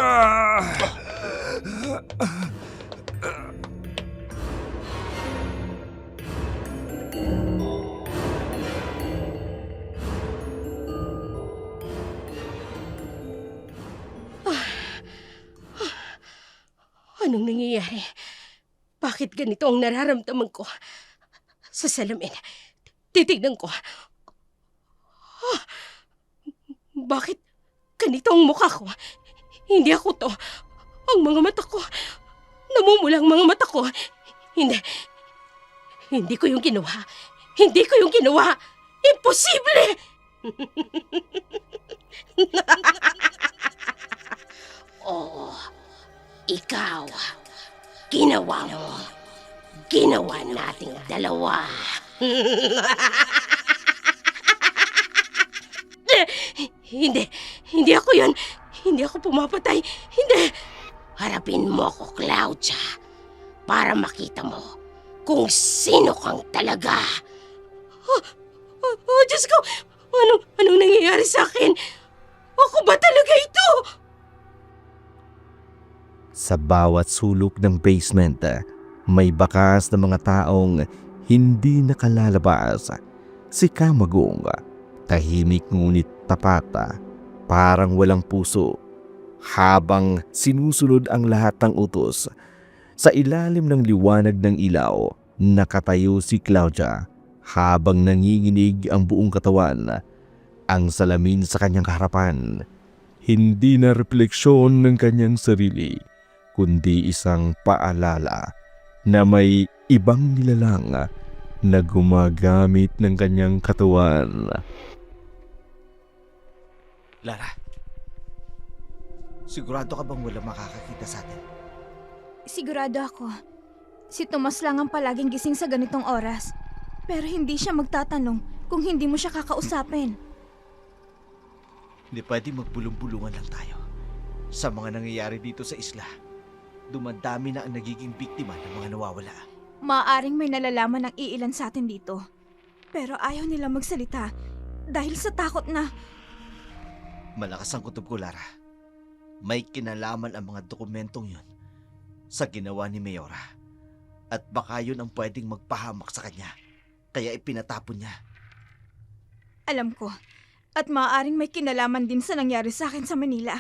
E: Anong nangyayari? Bakit ganito ang nararamdaman ko? Sa salamin, titignan ko. Bakit ganito ang mukha ko? Hindi ako to. Ang mga mata ko. Namumula ang mga mata ko. Hindi. Hindi ko yung ginawa. Hindi ko yung ginawa. Imposible! Oo. Ikaw. Ginawa mo. Ginawa nating dalawa. Hindi. Hindi ako yun. Hindi ako pumapatay. Hindi. Harapin mo ako, Claudia. Para makita mo kung sino kang talaga. Diyos ko! Anong nangyayari sa akin? Ako ba talaga ito?
D: Sa bawat sulok ng basement, may bakas na mga taong hindi nakalalabas. Si Kamagong, tahimik ngunit tapat, parang walang puso. Habang sinusunod ang lahat ng utos, sa ilalim ng liwanag ng ilaw, nakatayo si Claudia habang nanginginig ang buong katawan. Ang salamin sa kanyang harapan, hindi na refleksyon ng kanyang sarili, kundi isang paalala na may ibang nilalang na gumagamit ng kanyang katawan.
C: Lara, sigurado ka bang wala makakakita sa atin?
A: Sigurado ako. Si Tomas lang ang palaging gising sa ganitong oras. Pero hindi siya magtatanong kung hindi mo siya kakausapin.
C: Hindi pwede magbulong-bulungan lang tayo. Sa mga nangyayari dito sa isla, dumadami na ang nagiging biktima ng mga nawawala.
A: Maaaring may nalalaman ng iilan sa atin dito. Pero ayaw nila magsalita dahil sa takot na...
C: Malakas ang kutob ko, Lara. May kinalaman ang mga dokumentong yun sa ginawa ni Mayora. At baka yun ang pwedeng magpahamak sa kanya. Kaya ipinatapon niya.
A: Alam ko. At maaaring may kinalaman din sa nangyari sa akin sa Manila.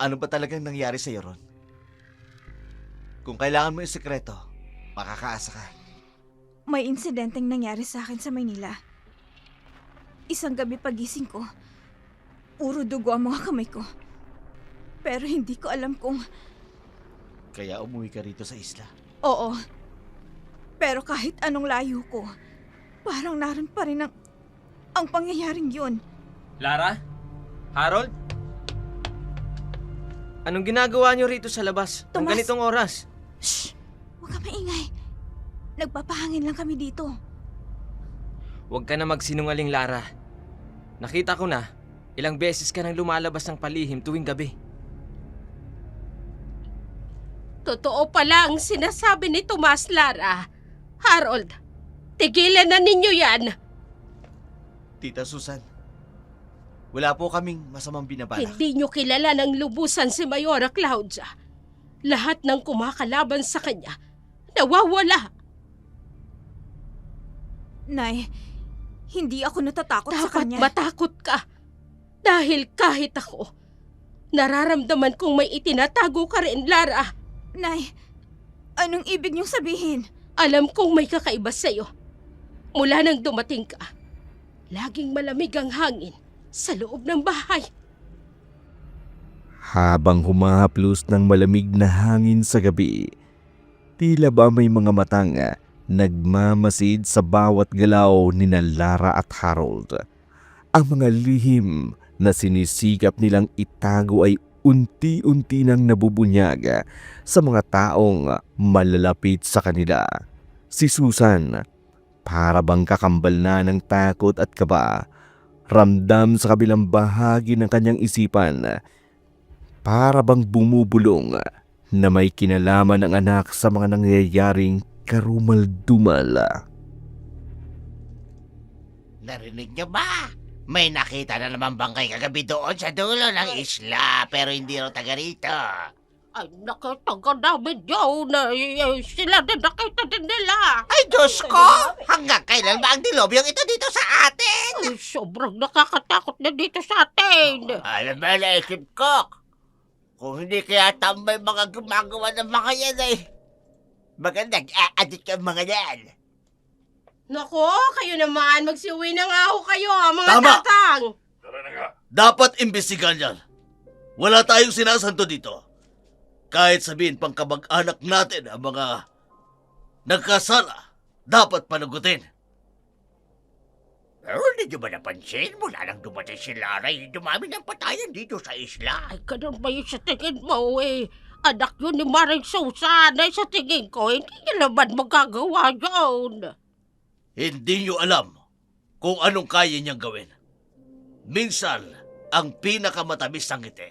C: Ano ba talagang nangyari sa'yo, Ron? Kung kailangan mo yung sekreto, makakaasa ka.
A: May insidenteng nangyari sa akin sa Manila. Isang gabi pagising ko, puro dugo ang mga kamay ko. Pero hindi ko alam kung...
C: Kaya umuwi ka rito sa isla.
A: Oo. Pero kahit anong layo ko, parang naroon pa rin ang pangyayaring yun.
F: Lara? Harold? Anong ginagawa niyo rito sa labas ng
A: Tomas!
F: ganitong oras?
A: Shh! Huwag ka maingay. Nagpapahangin lang kami dito.
F: Huwag ka na magsinungaling, Lara. Nakita ko na, ilang beses ka nang lumalabas ng palihim tuwing gabi.
E: Totoo pala ang sinasabi ni Tomas, Lara. Harold, tigilan na ninyo yan.
C: Tita Susan, wala po kaming masamang binabalak.
E: Hindi nyo kilala ng lubusan si Mayora Claudia. Lahat ng kumakalaban sa kanya, nawawala.
A: Nay, hindi ako natatakot sa
E: Dapat
A: kanya.
E: matakot ka. Dahil kahit ako, nararamdaman kong may itinatago ka rin, Lara.
A: Nay, anong ibig niyong sabihin?
E: Alam kong may kakaiba sa'yo. Mula nang dumating ka, laging malamig ang hangin sa loob ng bahay.
D: Habang humahaplos ng malamig na hangin sa gabi, tila ba may mga matang nagmamasid sa bawat galaw ni Lara at Harold. Ang mga lihim na sinisikap nilang itago ay unti-unti nang nabubunyag sa mga taong malalapit sa kanila. Si Susan, para bang kakambal na ng takot at kaba, ramdam sa kabilang bahagi ng kanyang isipan, para bang bumubulong na may kinalaman ng anak sa mga nangyayaring karumal-dumal.
C: Narinig niyo ba? May nakita na naman bangkay kagabi doon sa dulo ng isla, pero hindi raw taga rito.
E: Ay, nakita ka namin yun. Sila na nakita din nila.
C: Ay, Diyos ko! Hanggang kailan ba ang dilobyong ito dito sa atin?
E: Ay, sobrang nakakatakot na dito sa atin.
C: Alam mo, naisip ko, kung hindi kaya tambay mga gumagawa ng mga yan ay magandang aadik ang mga yan.
E: Nako, kayo naman. Magsiuwi na nga ho kayo, mga
C: Tama!
E: tatang.
C: Dapat imbestigahan yan. Wala tayong sinasanto dito. Kahit sabihin pang kamag-anak natin ang mga nagkasala, dapat panagutin. Pero hindi nyo ba napansin? Mula nang dumating si Lara, dumami ng patayan dito sa isla.
E: Ay, ganun ba yung sa tingin mo eh? Anak yun ni Maring Susan. Ay, sa tingin ko, hindi niya naman magagawa yun.
C: Hindi nyo alam kung anong kaya niyang gawin. Minsan, ang pinakamatamis ng ngiti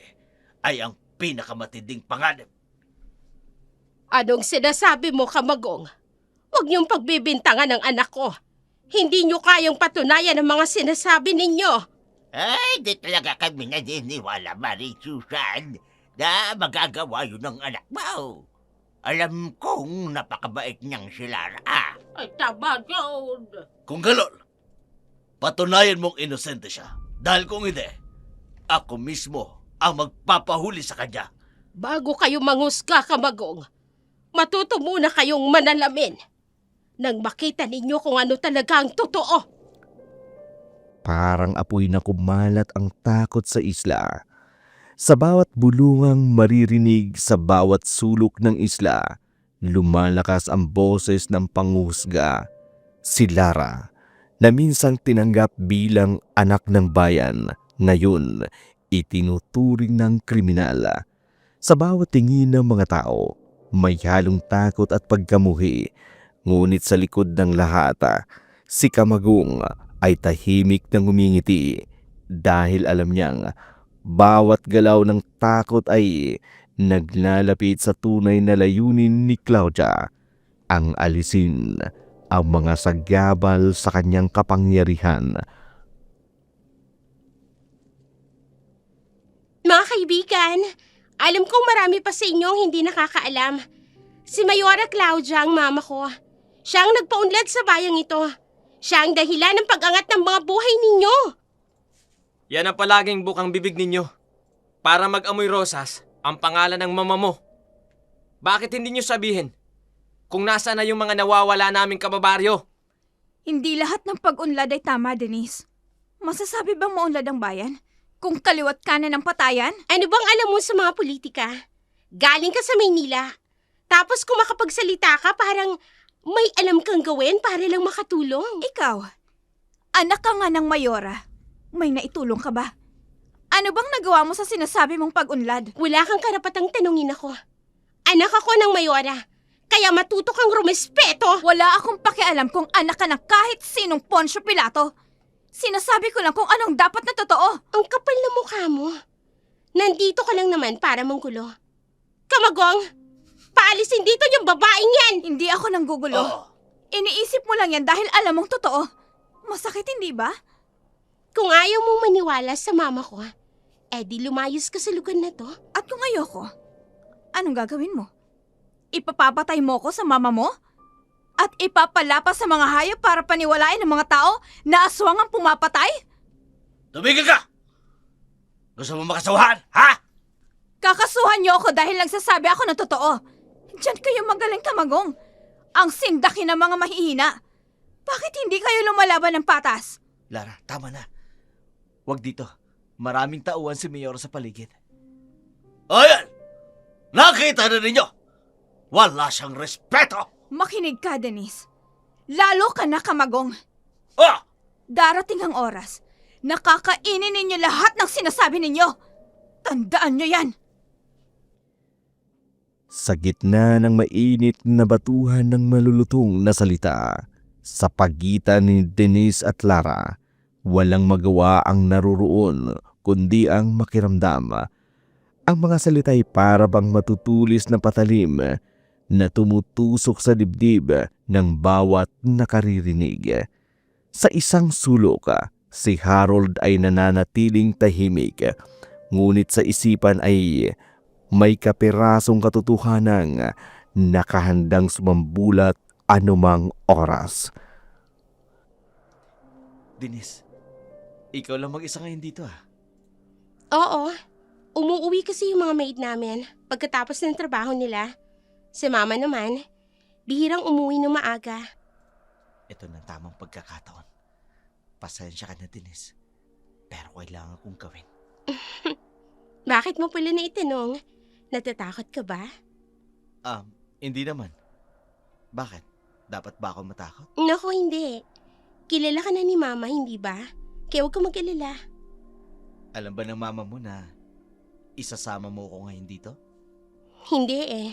C: ay ang pinakamatinding panganib.
E: Anong sinasabi mo, Kamagong? Huwag niyong pagbibintangan ng anak ko. Hindi niyo kayang patunayan ang mga sinasabi ninyo.
C: Ay, di talaga kami naniniwala, Marie Susan, na magagawa yun ng anak mo. Alam kong napakabait niyang si Lara.
E: Ay, tama yun.
C: Kung galon, patunayan mong inosente siya. Dahil kung hindi, ako mismo ang magpapahuli sa kanya.
E: Bago kayo manghusga, Kamagong, matuto muna kayong manalamin nang makita ninyo kung ano talaga ang totoo.
D: Parang apoy na kumalat ang takot sa isla. Sa bawat bulungang maririnig sa bawat sulok ng isla, lumalakas ang boses ng panghusga. Si Lara, na minsang tinanggap bilang anak ng bayan, ngayon itinuturing ng kriminal. Sa bawat tingin ng mga tao, may halong takot at pagkamuhi. Ngunit sa likod ng lahat, si Kamagong ay tahimik na ngumingiti dahil alam niyang bawat galaw ng takot ay naglalapit sa tunay na layunin ni Claudia, ang alisin ang mga sagabal sa kanyang kapangyarihan.
E: Mga kaibigan, alam kong marami pa sa inyong hindi nakakaalam. Si Mayora Claudia ang mama ko. Siya ang nagpaunlad sa bayang ito. Siya ang dahilan ng pag-angat ng mga buhay ninyo.
F: Yan ang palaging bukang bibig ninyo. Para mag-amoy rosas ang pangalan ng mama mo. Bakit hindi nyo sabihin kung nasa na yung mga nawawala naming kababaryo?
A: Hindi lahat ng pag-unlad ay tama, Denise. Masasabi bang maunlad ang bayan? Kung kaliwat kanan ng patayan?
E: Ano bang alam mo sa mga politika? Galing ka sa Maynila. Tapos kung makapagsalita ka, parang may alam kang gawin para lang makatulong.
A: Ikaw, anak ka nga ng Mayora. May naitulong ka ba? Ano bang nagawa mo sa sinasabi mong pag-unlad?
E: Wala kang karapatang tanungin ako. Anak ako ng Mayora. Kaya matuto kang rumespeto.
A: Wala akong pakialam kung anak ka ng kahit sinong Poncio Pilato. Sinasabi ko lang kung anong dapat na totoo.
E: Ang kapal na mukha mo. Nandito ka lang naman para manggulo. Kamagong, paalisin dito yung babaeng yan!
A: Hindi ako nanggugulo.
C: Oo.
A: Iniisip mo lang yan dahil alam mong totoo. Masakit, hindi ba?
E: Kung ayaw mong maniwala sa mama ko, di lumayos ka sa lugar na to.
A: At kung ayoko, anong gagawin mo? Ipapapatay mo ko sa mama mo? At ipapalapas sa mga hayop para paniwalain ng mga tao na aswang ang pumapatay?
C: Tumigil ka! Gusto mo makasawahan, ha?
A: Kakasuhan niyo ako dahil nagsasabi ako ng totoo. Diyan kayo magaling, Kamagong. Ang sindakin ng mga mahihina. Bakit hindi kayo lumalaban ng patas?
C: Lara, tama na. Huwag dito. Maraming tauhan si Mayor sa paligid. Ayan! Nakita na ninyo! Wala siyang respeto!
A: Makinig ka, Denise. Lalo ka na, Kamagong.
C: Ah!
A: Darating ang oras. Nakakainin ninyo lahat ng sinasabi ninyo. Tandaan nyo yan.
D: Sa gitna ng mainit na batuhan ng malulutong na salita, sa pagitan ni Denise at Lara, walang magawa ang naruroon kundi ang makiramdam. Ang mga salita'y para bang matutulis na patalim na tumutusok sa dibdib ng bawat nakaririnig. Sa isang sulok, si Harold ay nananatiling tahimik, ngunit sa isipan ay may kapirasong katotohanang nakahandang sumambulat anumang oras.
C: Denise, ikaw lang mag-isa ngayon dito ah.
E: Oo, umuwi kasi yung mga maid namin pagkatapos ng trabaho nila. Si Mama naman, bihirang umuwi ng maaga.
C: Ito na tamang pagkakataon. Pasensya ka na, Denise. Pero kailangan kong gawin.
E: Bakit mo pala na itanong? Natatakot ka ba?
C: Hindi naman. Bakit? Dapat ba ako matakot?
E: Naku, hindi. Kilala ka na ni Mama, hindi ba? Kaya huwag ka mag-alala.
C: Alam ba ng mama mo na isasama mo ko ngayon dito?
E: Hindi eh.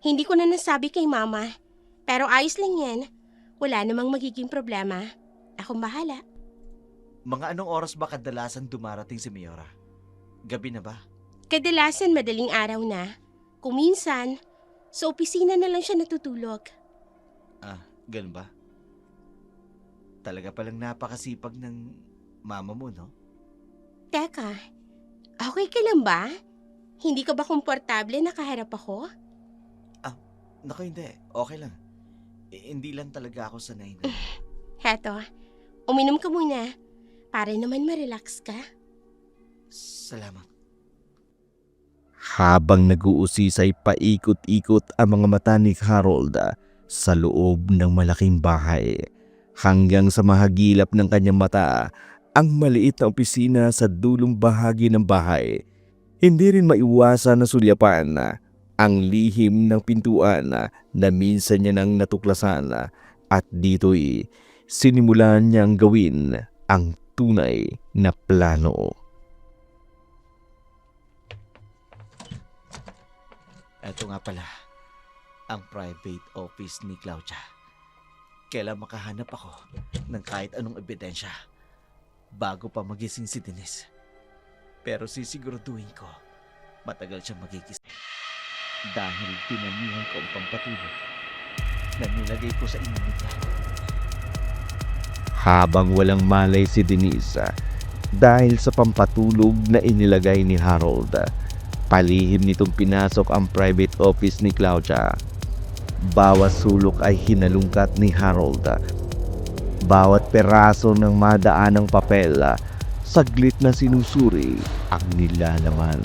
E: Hindi ko na nasabi kay Mama. Pero ayos lang yan. Wala namang magiging problema. Akong bahala.
C: Mga anong oras ba kadalasan dumarating si Miora? Gabi na ba?
E: Kadalasan madaling araw na. Kuminsan, sa opisina na lang siya natutulog.
C: Ganun ba? Talaga palang napakasipag ng mama mo, no?
E: Teka, okay ka lang ba? Hindi ka ba komportable nakaharap ako?
C: Naku, hindi. Okay lang. Hindi lang talaga ako sanay na.
E: Heto, uminom ka muna. Para naman ma-relax ka.
C: Salamat.
D: Habang nag-uusisay paikot-ikot ang mga mata ni Harold sa loob ng malaking bahay, hanggang sa mahagilap ng kanyang mata ang maliit na opisina sa dulong bahagi ng bahay. Hindi rin maiwasan na sulyapan ang lihim ng pintuan na minsan niya nang natuklasan, at dito'y sinimulan niyang gawin ang tunay na plano.
C: Ito nga pala, ang private office ni Claudia. Kailan makahanap ako ng kahit anong ebidensya bago pa magising si Denise. Pero sisiguraduhin ko, matagal siya magigising. Dahil dinamihan ko ang pampatulog na nilagay ko sa inyo niya.
D: Habang walang malay si Denise dahil sa pampatulog na inilagay ni Harold, palihim nitong pinasok ang private office ni Claudia. Bawat sulok ay hinalungkat ni Harold. Bawat peraso ng madaanang papel, saglit na sinusuri ang nilalaman.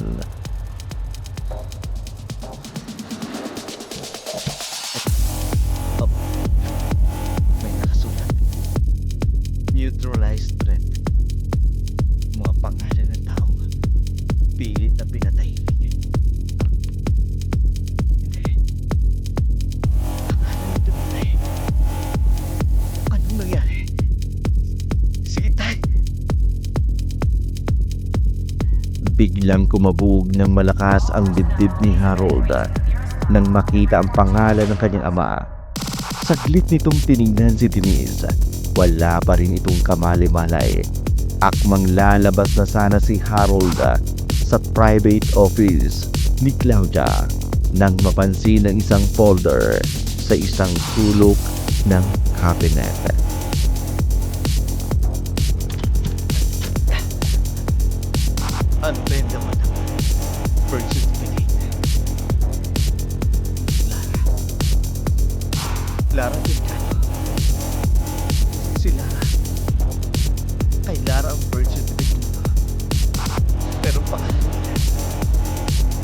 C: May nakasulat. Neutralized threat. Mga pangalan ng taong pilit na pinatay. Hindi. Pangalan ng pinatay. Anong nangyari? Si Itay.
D: Biglang kumabog ng malakas ang dibdib ni Harold nang makita ang pangalan ng kanyang ama. Saglit nitong tiningnan si Denise. Wala pa rin itong kamali-malay. Akmang lalabas na sana si Harold sa private office ni Claudia nang mapansin ang isang folder sa isang sulok ng cabinet.
C: Ano ba yung laman ng birth certificate? Lara Delgado. Si Lara. Kay Lara ang birth certificate nito. Pero pangalan niya,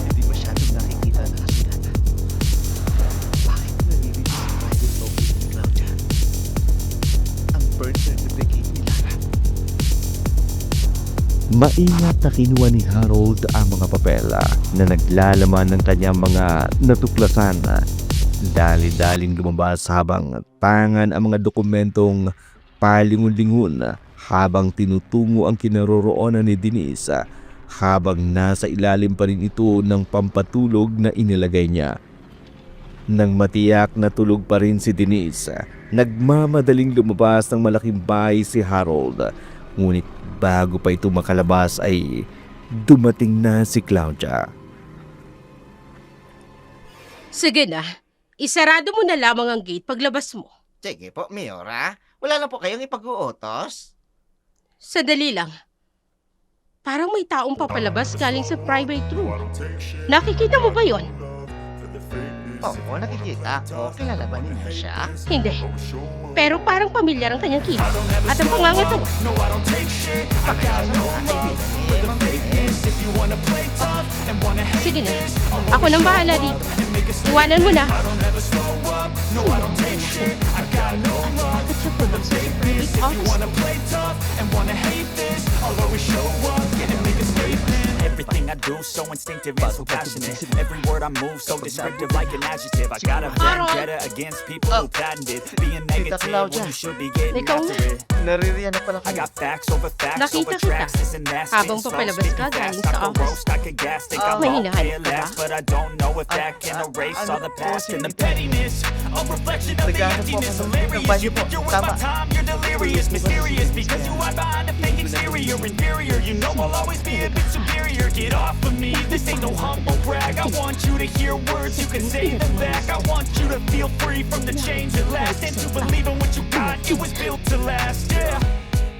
C: hindi masyadong nakikita na kasulat. Bakit nalilito sa private office ni Claudia ang birth certificate ni Lara?
D: Maingat na kinuha ni Harold ang mga papel na naglalaman ng kanyang mga natuklasan. Dali-daling lumabas habang tangan ang mga dokumentong palingon-lingon habang tinutungo ang kinaroroonan ni Denise habang nasa ilalim pa rin ito ng pampatulog na inilagay niya. Nang matiyak na tulog pa rin si Denise, nagmamadaling lumabas ng malaking bahay si Harold. Ngunit bago pa ito makalabas ay dumating na si Claudia.
E: Sige na, isarado mo na lamang ang gate paglabas mo.
C: Sige po, Mayora. Wala na po kayong ipag-uutos?
E: Sadali lang. Parang may taong papalabas galing sa private room. Nakikita mo ba yon?
C: Oo, nakikita ko. Kilala ba ninyo siya?
E: Hindi. Pero parang pamilyar ang kanyang kilos at ang pangangatawa. Sige na, ako nang bahala dito. Iwanan mo na.
H: Everything I do so instinctive and so passionate. Every word I move so descriptive like an adjective. I got a vendetta against people who patented being negative when you should be getting
E: Ikaw
H: after
E: na.
H: it.
C: Naririyan na pala
H: I got facts over facts
E: Nakita
H: over
E: kita.
H: tracks. This and that.
E: Habang
H: spitting
E: papalabas
H: slow,
E: ka
H: speaking
E: galing
H: fast.
E: sa
H: I could
E: office.
H: roast, I could gas, think I'm
E: May
H: all
E: hinahanap
H: fear
E: ka ba?
H: last, but I don't know if that can erase all the past and the pettiness. A reflection of the
C: Naghahanap po
H: emptiness.
C: ako ng
H: Hilarious,
C: banyo
H: you
C: po.
H: think you're worth
C: Tama.
H: my time. You're delirious, mysterious because you hide behind a fake exterior. Inferior, you know I'll always be a bit superior. Get off of me, this ain't no humble brag. I want you to hear words, you can say them back. I want you to feel free from the chains that last and to believe in what you got. It was built to last, yeah.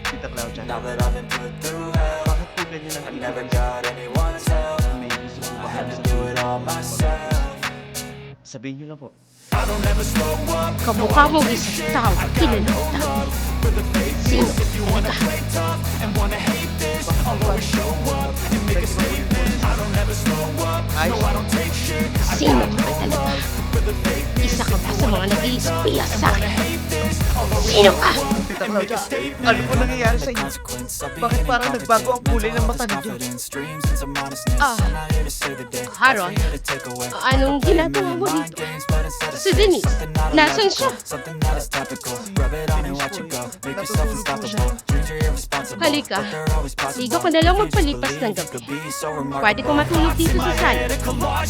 C: Tita Claudia.
H: Now that I've been put through hell,
C: Bakit po ganyan ang
H: I never got anyone's help.
C: May gusto po
H: I
C: ba
H: had
C: kayo
H: to do it all myself.
C: Sabihin niyo lang po.
H: I don't ever slow up.
E: Kamukha mo isang tao. Kilala kita. Sino?
H: You wanna play tough and wanna hate this, I'll always show up and make a statement. I don't ever slow up.
C: Ay,
H: No, I don't take shit. I
E: Sino ka talaga? Isa ka ba sa mga nag-iispiya sa akin? Sino ka?
C: Tita Claudia, ano po nangyayari sa inyo? Bakit parang nagbago ang kulay ng mata ninyo?
E: Harold, anong ginagawa mo dito? Si Denise, nasan siya? Halika, liga ko na lang magpalipas ng gabi. Pwede ko matulog dito sa sala.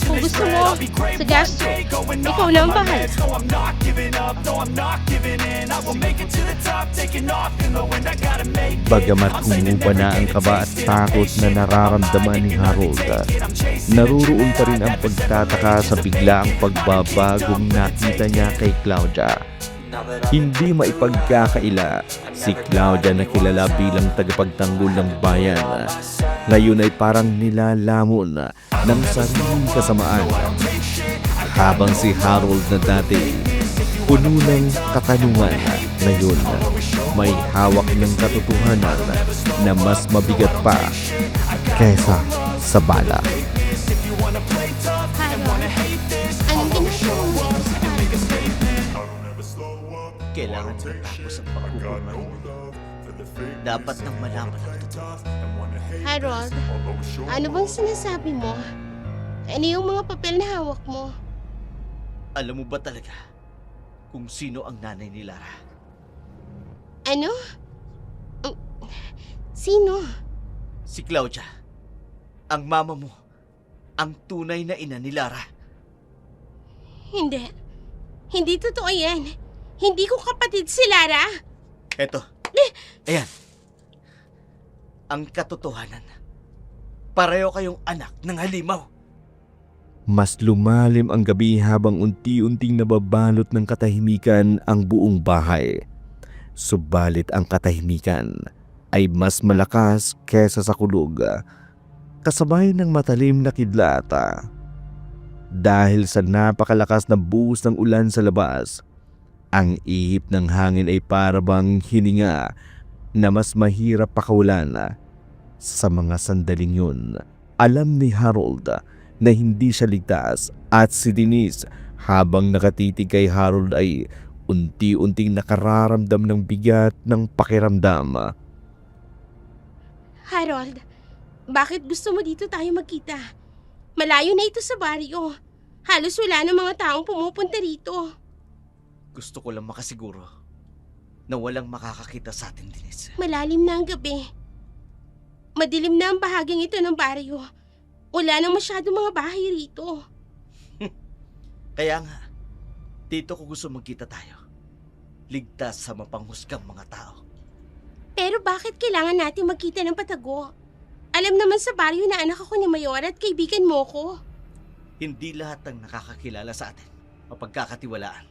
E: Kung gusto mo, sa guest room, ikaw na ang bahala.
H: No, I'm not giving up. No, I'm not giving in. I will make it to the top, taking off in the wind. I gotta make it.
D: Bagamat humupa na ang kaba at takot na nararamdaman ni Harold, naruroon pa rin ang pagtataka sa biglaang pagbabagong nakita niya kay Claudia. Hindi maipagkakaila, si Claudia na kilala bilang tagapagtanggol ng bayan, ngayon ay parang nilalamon ng sariling kasamaan. Habang si Harold na dati, puno ng katanungan, ngayon may hawak ng katotohanan na mas mabigat pa kaysa sa bala.
E: Harold, anong ginagawa mo dito sa sala?
C: Kailangan matapos ang pagkukulman. Dapat nang malaman ang totoo.
E: Harold, ano bang sinasabi mo? Ano yung mga papel na hawak mo?
C: Alam mo ba talaga kung sino ang nanay ni Lara?
E: Ano? Sino?
C: Si Claudia. Ang mama mo. Ang tunay na ina ni Lara.
E: Hindi. Hindi totoo yan. Hindi ko kapatid si Lara.
C: Eto. Ayan. Ang katotohanan. Pareho kayong anak ng halimaw.
D: Mas lumalim ang gabi habang unti-unting nababalot ng katahimikan ang buong bahay. Subalit ang katahimikan ay mas malakas kesa sa kulog, kasabay ng matalim na kidlata. Dahil sa napakalakas na buhos ng ulan sa labas, ang ihip ng hangin ay parabang hininga na mas mahirap pakawalan. Sa mga sandaling yun, alam ni Harold na hindi siya ligtas at si Denise habang nakatitig kay Harold ay unti-unting nakararamdam ng bigat ng pakiramdam.
E: Harold, bakit gusto mo dito tayo magkita? Malayo na ito sa baryo. Halos wala na mga taong pumupunta rito.
C: Gusto ko lang makasiguro na walang makakakita sa atin, Denise.
E: Malalim na ang gabi. Madilim na ang bahaging ito ng baryo. Wala nang masyadong mga bahay rito.
C: Kaya nga, dito ko gusto magkita tayo. Ligtas sa mapanghusgang mga tao.
E: Pero bakit kailangan natin magkita ng patago? Alam naman sa baryo na anak ako ni Mayor at kaibigan mo ko.
C: Hindi lahat ng nakakakilala sa atin mapagkakatiwalaan.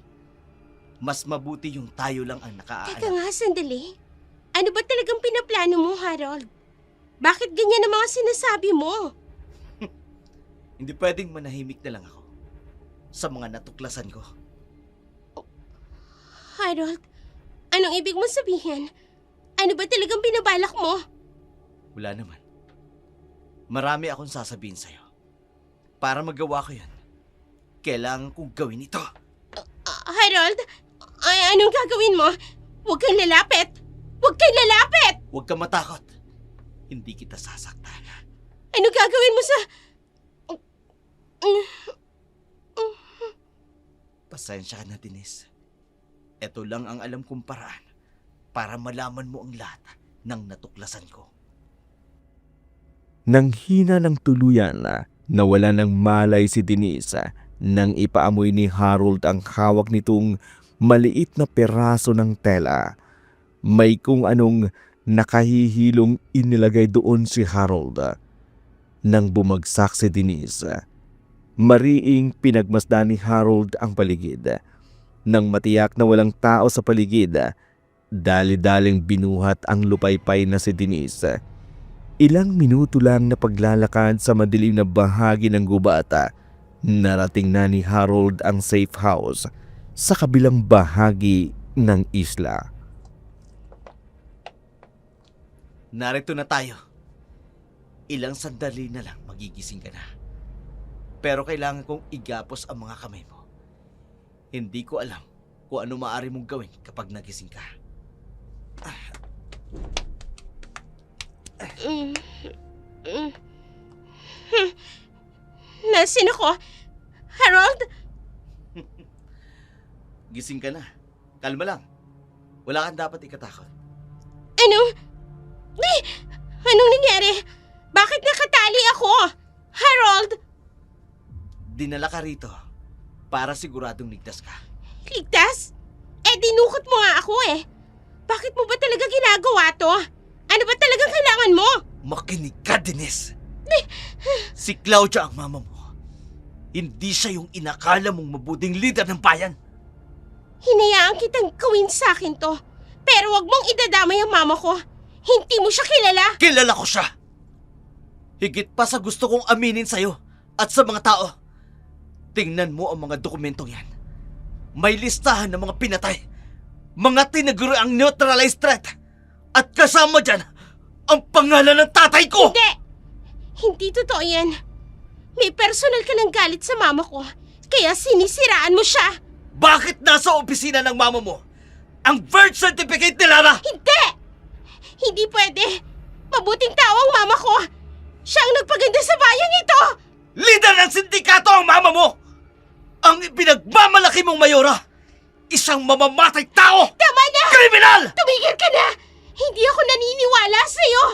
C: Mas mabuti yung tayo lang ang
E: Teka
C: nakaalam.
E: nga, sandali. Ano ba talagang pinaplano mo, Harold? Bakit ganyan ang mga sinasabi mo?
C: Hindi pwedeng manahimik na lang ako sa mga natuklasan ko.
E: Harold, anong ibig mong sabihin? Ano ba talagang binabalak mo?
C: Wala naman. Marami akong sasabihin sa'yo. Para magawa ko yan, kailangan kong gawin ito.
E: Harold, anong gagawin mo? Huwag kang lalapit! Huwag kang lalapit!
C: Huwag kang matakot. Hindi kita sasaktan.
E: Ano gagawin mo sa...
C: Pasensya ka na, Denise. Ito lang ang alam kong paraan para malaman mo ang lahat ng natuklasan ko.
D: Nang hina ng tuluyan, nawala ng malay si Denise nang ipaamoy ni Harold ang hawak nitong maliit na peraso ng tela. May kung anong nakahihilong inilagay doon si Harold. Nang bumagsak si Denise, mariing pinagmasdan ni Harold ang paligid. Nang matiyak na walang tao sa paligid, dali-daling binuhat ang lupaypay na si Denise. Ilang minuto lang na paglalakad sa madilim na bahagi ng gubata, narating na ni Harold ang safe house sa kabilang bahagi ng isla.
C: Narito na tayo. Ilang sandali na lang magigising ka na. Pero kailangan kong igapos ang mga kamay mo. Hindi ko alam kung ano maaari mong gawin kapag nagising ka.
E: Nasaan ako? Harold?
C: Gising ka na. Kalma lang. Wala kang dapat ikatakot.
E: Anong nangyari? Bakit nakatali ako? Harold!
C: Dinala ka rito para siguradong ligtas ka.
E: Ligtas? Dinukot mo nga ako eh. Bakit mo ba talaga ginagawa to? Ano ba talagang kailangan mo?
C: Makinig ka, Denise! Si Claudia ang mama mo. Hindi siya yung inakala mong mabuting leader ng bayan.
E: Hinayaan kitang gawin sa akin to. Pero wag mong idadamay ang mama ko. Hindi mo siya kilala.
C: Kilala ko siya! Higit pa sa gusto kong aminin sa'yo at sa mga tao. Tingnan mo ang mga dokumentong yan. May listahan ng mga pinatay. Mga tinaguro ang neutralized threat. At kasama dyan, ang pangalan ng tatay ko!
E: Hindi! Hindi totoo yan. May personal ka ng galit sa mama ko. Kaya sinisiraan mo siya.
C: Bakit nasa opisina ng mama mo ang birth certificate ni Lara?
E: Hindi! Hindi pwede. Mabuting tao ang mama ko. Siya ang nagpaganda sa bayang ito.
C: Leader ng sindikato ang mama mo! Ang ipinagmamalaki mong mayora! Isang mamamatay tao!
E: Tama na!
C: Kriminal!
E: Tumigil ka na! Hindi ako naniniwala sa'yo.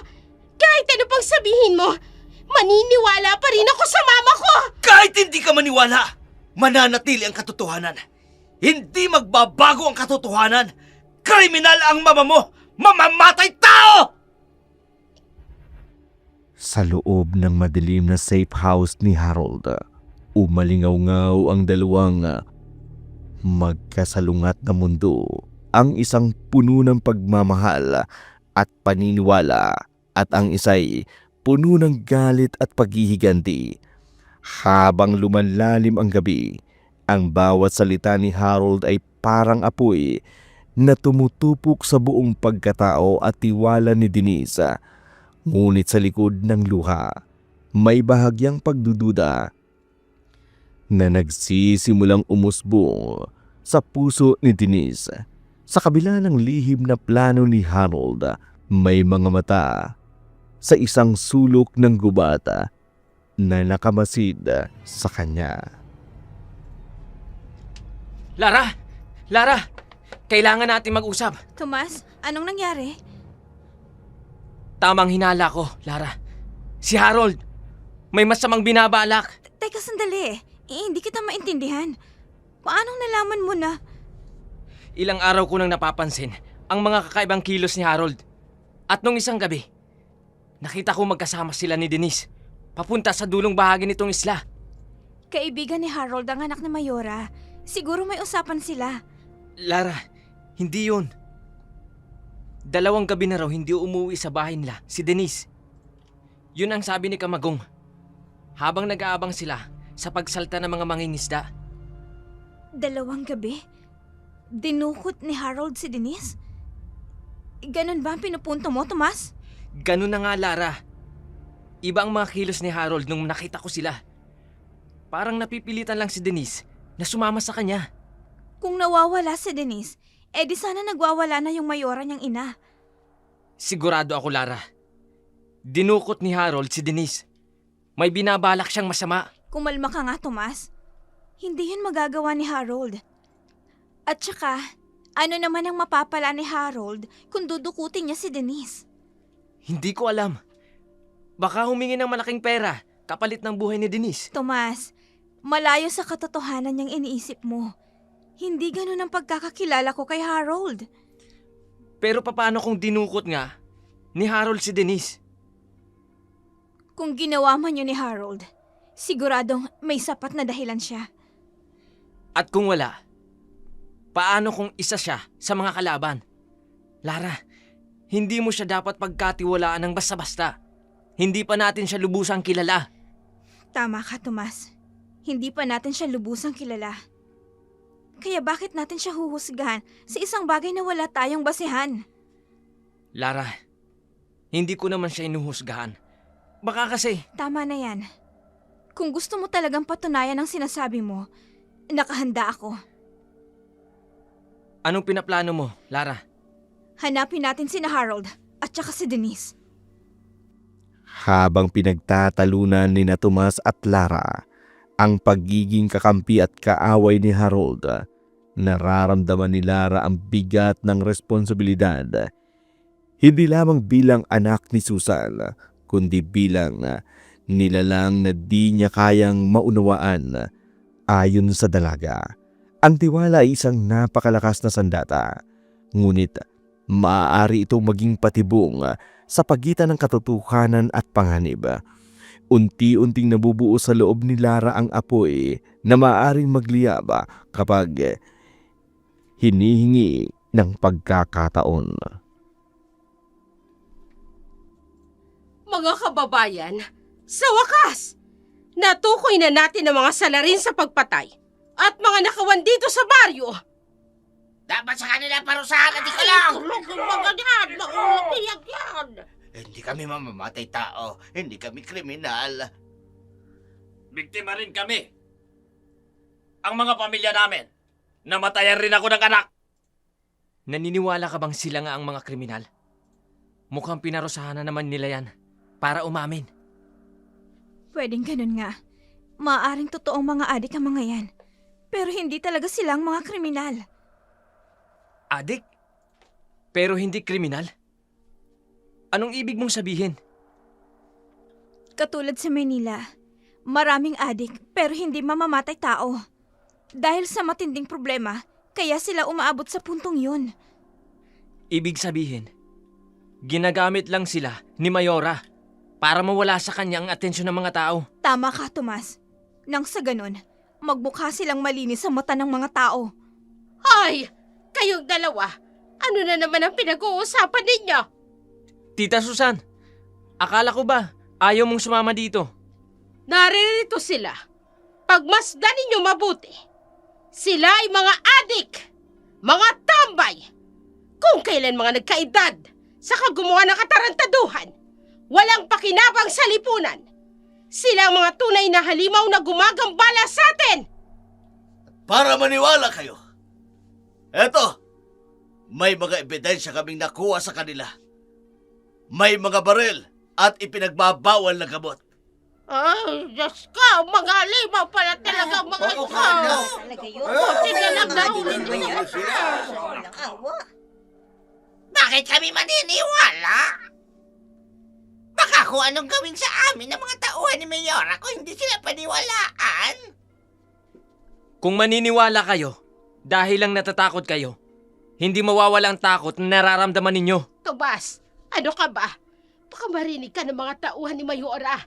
E: Kahit ano pang sabihin mo, maniniwala pa rin ako sa mama ko!
C: Kahit hindi ka maniwala, mananatili ang katotohanan. Hindi magbabago ang katotohanan. Kriminal ang mama mo! Mamamatay tao!
D: Sa loob ng madilim na safe house ni Harold, umalingaw-ngaw ang dalawang magkasalungat na mundo. Ang isang puno ng pagmamahal at paniniwala at ang isa'y puno ng galit at paghihiganti. Habang lumanlalim ang gabi, ang bawat salita ni Harold ay parang apoy na tumutupok sa buong pagkatao at tiwala ni Denise. Ngunit sa likod ng luha, may bahagyang pagdududa na nagsisimulang umusbong sa puso ni Denise. Sa kabila ng lihim na plano ni Harold, may mga mata sa isang sulok ng gubata na nakamasid sa kanya.
F: Lara! Lara! Kailangan natin mag-usap.
A: Tomas, anong nangyari?
F: Tamang hinala ko, Lara. Si Harold, may masamang binabalak.
A: Teka, sandali. Hindi kita maintindihan. Paanong nalaman mo na?
F: Ilang araw ko nang napapansin ang mga kakaibang kilos ni Harold. At nung isang gabi, nakita ko magkasama sila ni Denise papunta sa dulong bahagi nitong isla.
A: Kaibigan ni Harold ang anak ni Mayora. Siguro may usapan sila.
F: Lara, hindi yun. 2 gabi na raw hindi umuwi sa bahay nila si Denise. Yun ang sabi ni Kamagong habang nag-aabang sila sa pagsalta ng mga mangingisda.
A: 2 gabi? Dinukot ni Harold si Denise? Ganun ba ang pinupunto mo, Tomas?
F: Ganun na nga, Lara. Iba ang mga kilos ni Harold nung nakita ko sila. Parang napipilitan lang si Denise na sumama sa kanya.
A: Kung nawawala si Denise, di sana nagwawala na yung Mayora niyang ina.
F: Sigurado ako, Lara. Dinukot ni Harold si Denise. May binabalak siyang masama.
A: Kumalma ka nga, Tomas. Hindi yun magagawa ni Harold. At saka, ano naman ang mapapala ni Harold kung dudukutin niya si Denise?
F: Hindi ko alam. Baka humingi ng malaking pera kapalit ng buhay ni Denise.
A: Tomas, malayo sa katotohanan niyang iniisip mo. Hindi ganun ang pagkakakilala ko kay Harold.
F: Pero paano kung dinukot nga ni Harold si Denise?
A: Kung ginawa man yun ni Harold, siguradong may sapat na dahilan siya.
F: At kung wala, paano kung isa siya sa mga kalaban? Lara, hindi mo siya dapat pagkatiwalaan ng basta-basta. Hindi pa natin siya lubusang kilala.
A: Tama ka, Tomas. Hindi pa natin siya lubusang kilala. Kaya bakit natin siya huhusgahan sa isang bagay na wala tayong basehan?
F: Lara, hindi ko naman siya inuhusgahan. Baka kasi...
A: Tama na yan. Kung gusto mo talagang patunayan ang sinasabi mo, nakahanda ako.
F: Anong pinaplano mo, Lara?
A: Hanapin natin sina Harold at saka si Denise.
D: Habang pinagtatalunan ni na Tomas at Lara ang pagiging kakampi at kaaway ni Harold, nararamdaman ni Lara ang bigat ng responsibilidad. Hindi lamang bilang anak ni Susan, kundi bilang nilalang na di niya kayang maunawaan. Ayon sa dalaga, ang tiwala ay isang napakalakas na sandata. Ngunit maaari itong maging patibong sa pagitan ng katotohanan at panganib. Unti-unting nabubuo sa loob ni Lara ang apoy na maaaring magliyab kapag hinihingi ng pagkakataon.
E: Mga kababayan, sa wakas, natukoy na natin ang mga salarin sa pagpatay at mga nakawan dito sa baryo.
C: Dapat sa kanila parusahan at ika lang! Hindi kami mamamatay tao. Hindi kami kriminal.
F: Biktima rin kami. Ang mga pamilya namin. Namatayan rin ako ng anak. Naniniwala ka bang sila nga ang mga kriminal? Mukhang pinarusahan na naman nila yan para umamin.
A: Pwedeng ganun nga. Maaaring totoong mga adik ang mga yan. Pero hindi talaga silang mga kriminal.
F: Adik? Pero hindi kriminal? Anong ibig mong sabihin?
A: Katulad sa Manila, maraming adik pero hindi mamamatay tao. Dahil sa matinding problema, kaya sila umaabot sa puntong yun.
F: Ibig sabihin, ginagamit lang sila ni Mayora para mawala sa kanya ang atensyon ng mga tao.
A: Tama ka, Tomas. Nang sa ganun, magmukha silang malinis sa mata ng mga tao.
E: Ay, kayong dalawa, ano na naman ang pinag-uusapan ninyo?
F: Tita Susan, akala ko ba ayaw mong sumama dito?
E: Naririto sila. Pagmasdan ninyo mabuti. Sila ay mga adik, mga tambay. Kung kailan mga nagkaedad, saka gumawa ng katarantaduhan, walang pakinabang sa lipunan. Sila ang mga tunay na halimaw na gumagambala sa atin.
C: Para maniwala kayo. Eto, may mga ebidensya kaming nakuha sa kanila. May mga baril at ipinagbabawal na gamot.
E: Ay, Diyos ko, mga limaw pala talaga mga ito.
G: Talaga yun.
E: Buti na lang nahuli
G: Ba
E: nyo.
G: yan? Walang awa.
I: Bakit kami maniniwala? Baka kung anong gawin sa amin ng mga tauhan ni Mayora kung hindi sila paniwalaan.
F: Kung maniniwala kayo, dahil lang natatakot kayo, hindi mawawala ang takot na nararamdaman ninyo.
E: Tomas, ano ka ba? Baka marinig ka ng mga tauhan ni Mayora.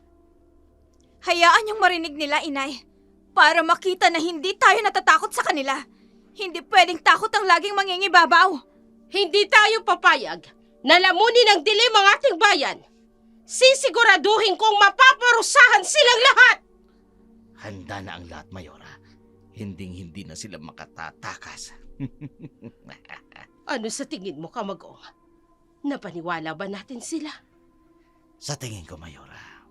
A: Hayaan yung marinig nila, inay. Para makita na hindi tayo natatakot sa kanila. Hindi pwedeng takot ang laging mangingibabaw.
E: Hindi tayo papayag na lamunin ng dilim ang ating bayan. Sisiguraduhin kong mapaparusahan silang lahat.
C: Handa na ang lahat, Mayora. Hinding-hindi na sila makatatakas.
E: Ano sa tingin mo, Kamagong? Napaniwala ba natin sila?
C: Sa tingin ko, Mayora.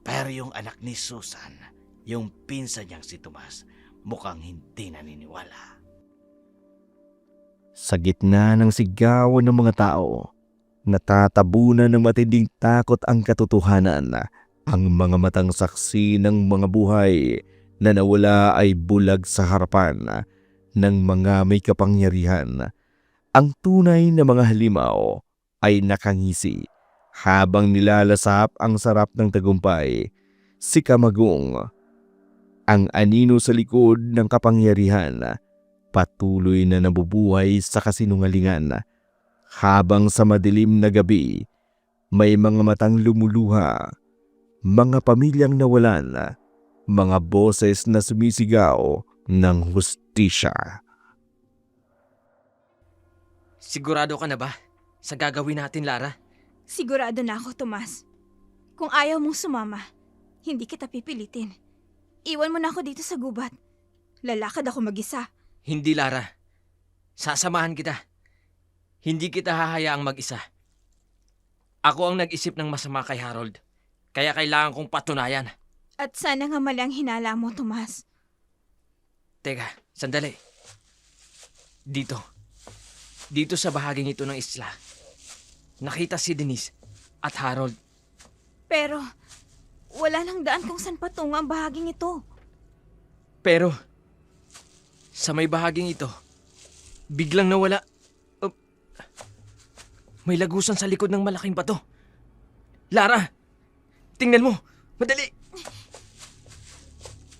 C: Pero yung anak ni Susan, yung pinsan niyang si Tomas, mukhang hindi naniniwala.
D: Sa gitna ng sigawan ng mga tao, natatabunan ng matinding takot ang katotohanan. Ang mga matang saksi ng mga buhay na nawala ay bulag sa harapan ng mga may kapangyarihan. Ang tunay na mga halimaw ay nakangisi habang nilalasap ang sarap ng tagumpay. Si Kamagong, ang anino sa likod ng kapangyarihan, patuloy na nabubuhay sa kasinungalingan. Habang sa madilim na gabi, may mga matang lumuluha, mga pamilyang nawalan, mga boses na sumisigaw ng hustisya.
F: Sigurado ka na ba sa gagawin natin, Lara?
A: Sigurado na ako, Tomas. Kung ayaw mong sumama, hindi kita pipilitin. Iwan mo na ako dito sa gubat. Lalakad ako mag-isa.
F: Hindi, Lara. Sasamahan kita. Hindi kita hahayaang mag-isa. Ako ang nag-isip ng masama kay Harold. Kaya kailangan kong patunayan.
A: At sana nga mali ang hinala mo, Tomas.
F: Teka, sandali. Dito. Dito sa bahaging ito ng isla. Nakita si Denise at Harold.
A: Pero, wala nang daan kung saan patungo ang bahaging ito.
F: Pero, sa may bahaging ito, biglang nawala. May lagusan sa likod ng malaking bato. Lara, tingnan mo. Madali.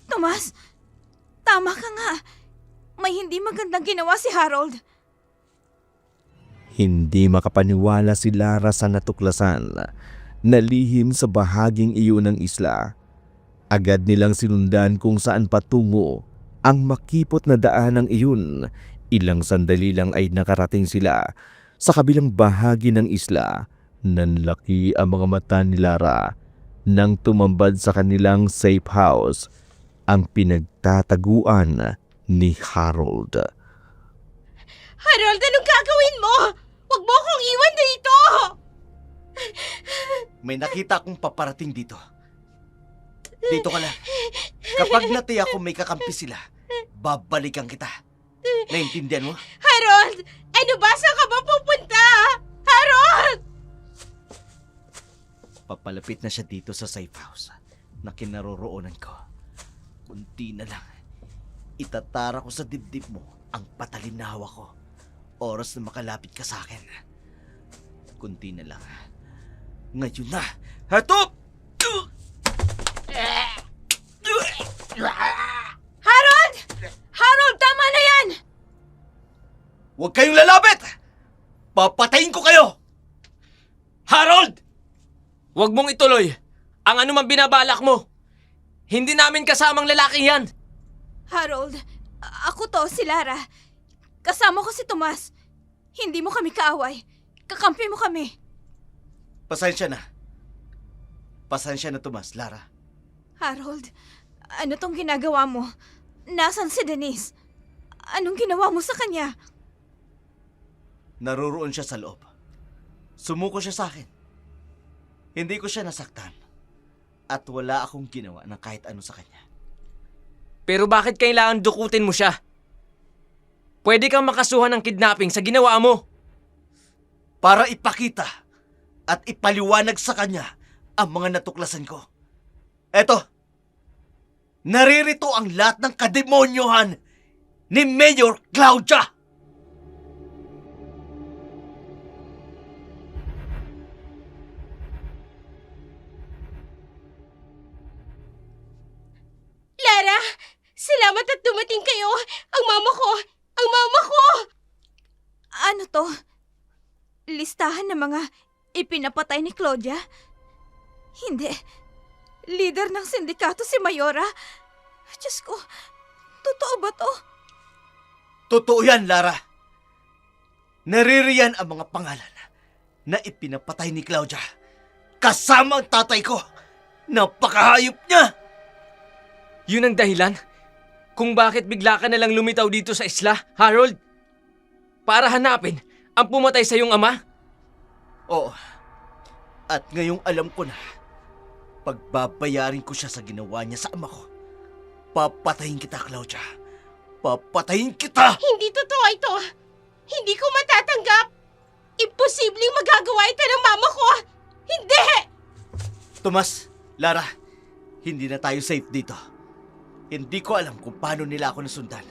A: Tomas, tama ka nga. May hindi magandang ginawa si Harold.
D: Hindi makapaniwala si Lara sa natuklasan na lihim sa bahaging iyon ng isla. Agad nilang sinundan kung saan patungo ang makipot na daanang iyon. Ilang sandali lang ay nakarating sila sa kabilang bahagi ng isla. Nanlaki ang mga mata ni Lara nang tumambad sa kanilang safe house, ang pinagtataguan ni Harold.
E: Harold, anong gagawin mo? Huwag mo akong iwan dito!
C: May nakita akong paparating dito. Dito ka lang. Kapag natiyak ko may kakampi sila, babalikan kita. Naintindihan mo?
E: Harold! Ano ba? Saan ka ba pupunta? Harold!
C: Papalapit na siya dito sa safe house na kinaroroonan ko. Kunti na lang. Itatara ko sa dibdib mo ang patalim na hawak ko. Oras na makalapit ka sa akin. Kunti na lang. Ngayon na! Hatop!
A: Harold! Harold, tama na yan!
C: Huwag kayong lalapit! Papatayin ko kayo!
F: Harold! Huwag mong ituloy ang anumang binabalak mo. Hindi namin kasamang lalaking yan.
A: Harold, ako to, si Lara. Kasama ko si Tomas. Hindi mo kami kaaway. Kakampi mo kami.
C: Pasensya na. Pasensya na, Tomas, Lara.
A: Harold, ano tong ginagawa mo? Nasaan si Denise? Anong ginawa mo sa kanya?
C: Naroroon siya sa loob. Sumuko siya sa akin. Hindi ko siya nasaktan. At wala akong ginawa ng kahit ano sa kanya.
F: Pero bakit kailangan dukutin mo siya? Pwede kang makasuhan ng kidnapping sa ginawa mo.
C: Para ipakita at ipaliwanag sa kanya ang mga natuklasan ko. Eto, naririto ang lahat ng kademonyohan ni Mayor Claudia.
E: Lara, salamat at dumating kayo. Ang mama ko! Ang mama ko!
A: Ano to? Listahan ng mga ipinapatay ni Claudia? Hindi. Leader ng sindikato si Mayora. Diyos ko, totoo ba to?
C: Totoo yan, Lara. Naririyan ang mga pangalan na ipinapatay ni Claudia. Kasama ang tatay ko. Napakahayop niya!
F: Yun ang dahilan kung bakit bigla ka nalang lumitaw dito sa isla, Harold? Para hanapin ang pumatay sa iyong ama?
C: Oo. At ngayong alam ko na, pagbabayarin ko siya sa ginawa niya sa ama ko. Papatayin kita, Claudia. Papatayin kita!
E: Hindi totoo ito. Hindi ko matatanggap. Imposibleng magagawa ito ng mama ko. Hindi!
C: Tomas, Lara, hindi na tayo safe dito. Hindi ko alam kung paano nila ako nasundan.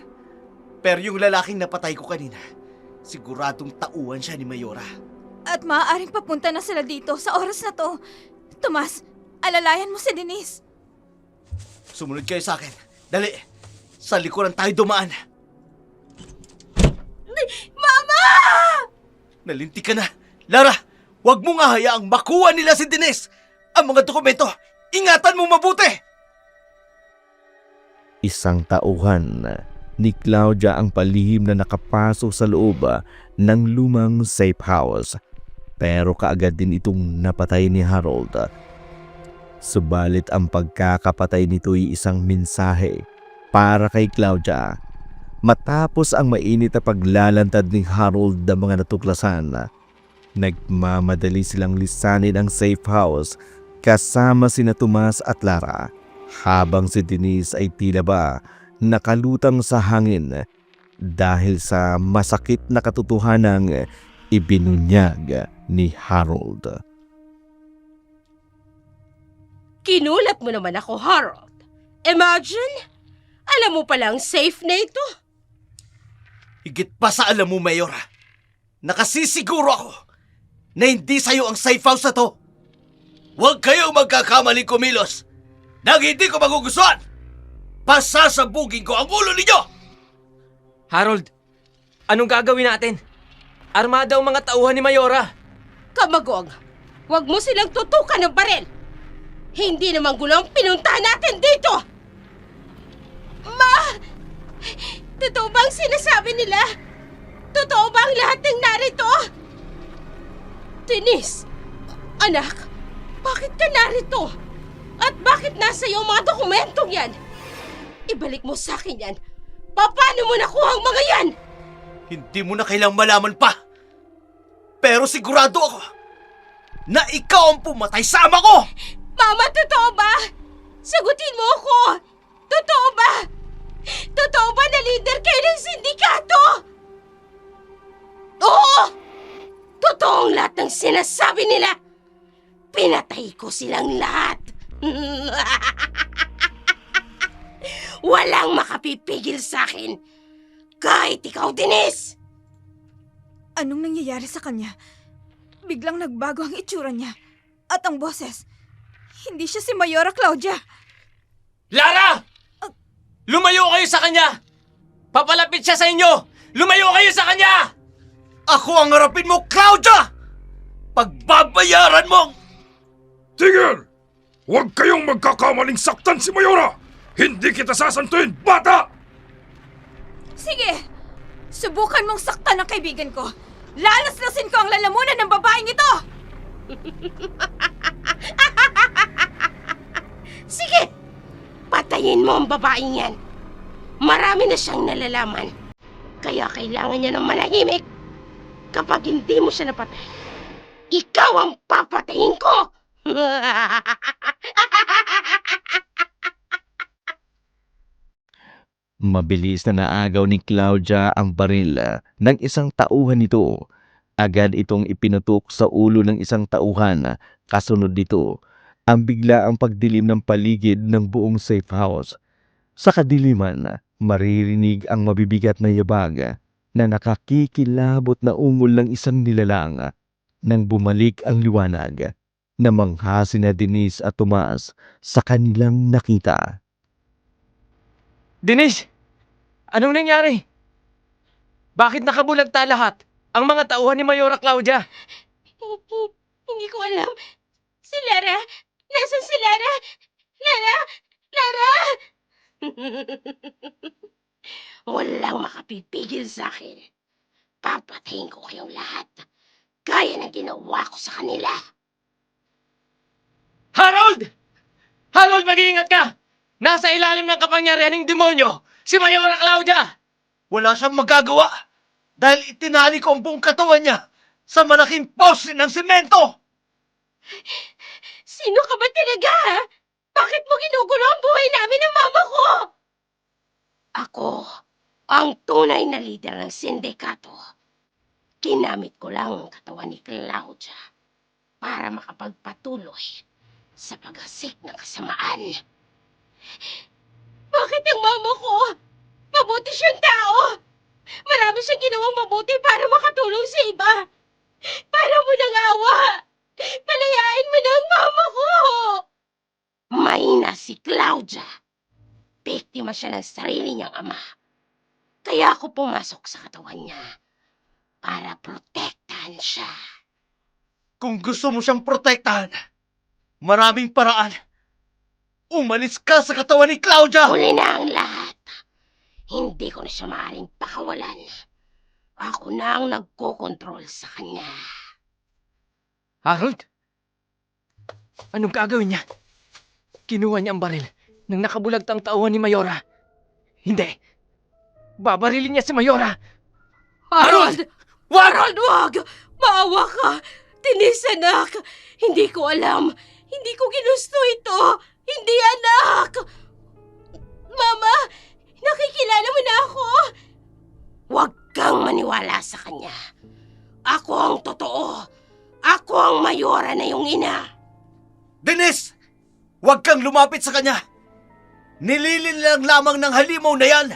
C: Pero yung lalaking napatay ko kanina, siguradong tauhan siya ni Mayora.
A: At maaaring papunta na sila dito sa oras na to. Tomas, alalayan mo si Denise.
C: Sumunod kayo sa akin. Dali, sa likuran tayo dumaan.
E: Mama!
C: Nalinti ka na. Lara, huwag mo nga hayaang makuha nila si Denise. Ang mga dokumento, ingatan mo mabuti.
D: Isang tauhan ni Claudia ang palihim na nakapasok sa loob ng lumang safe house. Pero kaagad din itong napatay ni Harold. Subalit ang pagkakapatay nito'y isang mensahe para kay Claudia. Matapos ang mainit na paglalantad ni Harold ng mga natuklasan, nagmamadali silang lisanin ang safe house kasama sina Tomas at Lara. Habang si Denise ay tila ba nakalutang sa hangin dahil sa masakit na katotohanang ibinunyag ni Harold.
E: Kinulat mo naman ako, Harold. Imagine, alam mo palang safe na ito.
C: Higit pa sa alam mo, Mayora, nakasisiguro ako na hindi sa'yo ang safe house na to. Huwag kayong magkakamaling kumilos nang hindi ko magugustuhan. Pasasabugin ko ang ulo ninyo!
F: Harold, anong gagawin natin? Armada ang mga tauhan ni Mayora.
E: Kamagong, huwag mo silang tutukan ng baril. Hindi naman gulo ang pinuntahan natin dito. Ma! Totoo ba ang sinasabi nila? Totoo ba ang lahat ng narito? Denise, anak, bakit ka narito? At bakit nasa iyo ang mga dokumentong yan? Ibalik mo sa akin yan. Paano mo nakuha ang mga yan?
C: Hindi mo na kailang malaman pa. Pero sigurado ako na ikaw ang pumatay sa ama ko!
E: Mama, totoo ba? Sagutin mo ako! Totoo ba? Totoo ba na leader kayo ng sindikato? Oo! Totoo ang lahat ng sinasabi nila. Pinatay ko silang lahat. Walang makapipigil sa akin. Kahit ikaw, Denise!
A: Anong nangyayari sa kanya? Biglang nagbago ang itsura niya. At ang boses. Hindi siya si Mayora Claudia.
F: Lara! Lumayo kayo sa kanya! Papalapit siya sa inyo! Lumayo kayo sa kanya!
C: Ako ang harapin mo, Claudia! Pagbabayaran mo!
B: Tigil! Huwag kayong magkakamaling saktan si Mayora! Hindi kita sasantuin, bata!
A: Sige! Subukan mong saktan ang kaibigan ko. Lalaslasin ko ang lalamunan ng babaeng ito!
E: Sige! Patayin mo ang babaeng yan. Marami na siyang nalalaman. Kaya kailangan niya ng manahimik. Kapag hindi mo siya napatay, ikaw ang papatayin ko!
D: Mabilis na naagaw ni Claudia ang baril ng isang tauhan nito. Agad itong ipinutok sa ulo ng isang tauhan. Kasunod dito Ang biglaang pagdilim ng paligid ng buong safe house. Sa kadiliman, maririnig ang mabibigat na yabag na nakakikilabot na ungol ng isang nilalang. Nang bumalik ang liwanag, namangha sina Denise at Tomas sa kanilang nakita.
F: Denise! Anong nangyari? Bakit nakabulagta lahat? Ang mga tauhan ni Mayora Claudia.
E: Hindi ko alam. Si Lara? Nasaan si Lara? Lara! Lara! Walang makapipigil sa akin. Papatayin ko kayong lahat. Gaya ng ginawa ko sa kanila.
F: Harold! Harold, mag-iingat ka! Nasa ilalim ng kapangyarihan ng demonyo, si Mayora Claudia!
C: Wala siyang magagawa dahil itinali ko ang buong katawan niya sa malaking poste ng semento!
E: Sino ka ba talaga, ha? Bakit mo ginugulo ang buhay namin ng mama ko? Ako, ang tunay na leader ng sindikato. Ginamit ko lang ang katawan ni Claudia para makapagpatuloy sa paggasik ng kasamaan. Bakit ang mama ko? Mabuti siyang tao. Marami siyang ginawang mabuti para makatulong sa iba. Para mo nang awa. Palayain mo na ang mama ko. Mahina si Claudia. Biktima siya ng sarili niyang ama. Kaya ako pumasok sa katawan niya para protektahan siya.
C: Kung gusto mo siyang protektahan, maraming paraan. Umalis ka sa katawan ni Claudia!
E: Huli na ang lahat. Hindi ko na siya maaaring pakawalan. Ako na ang nagkokontrol sa kanya.
F: Harold? Anong gagawin niya? Kinuha niya ang baril ng nakabulagtang tauhan ni Mayora. Hindi. Babarilin niya si Mayora.
E: Harold! Harold, wag! Maawa ka! Denise, anak! Hindi ko alam. Hindi ko ginusto ito. Hindi, anak! Mama, nakikilala mo na ako. Huwag kang maniwala sa kanya. Ako ang totoo. Ako ang Mayora na yung ina.
C: Denise! Huwag kang lumapit sa kanya! Nililin lang lamang ng halimaw na yan!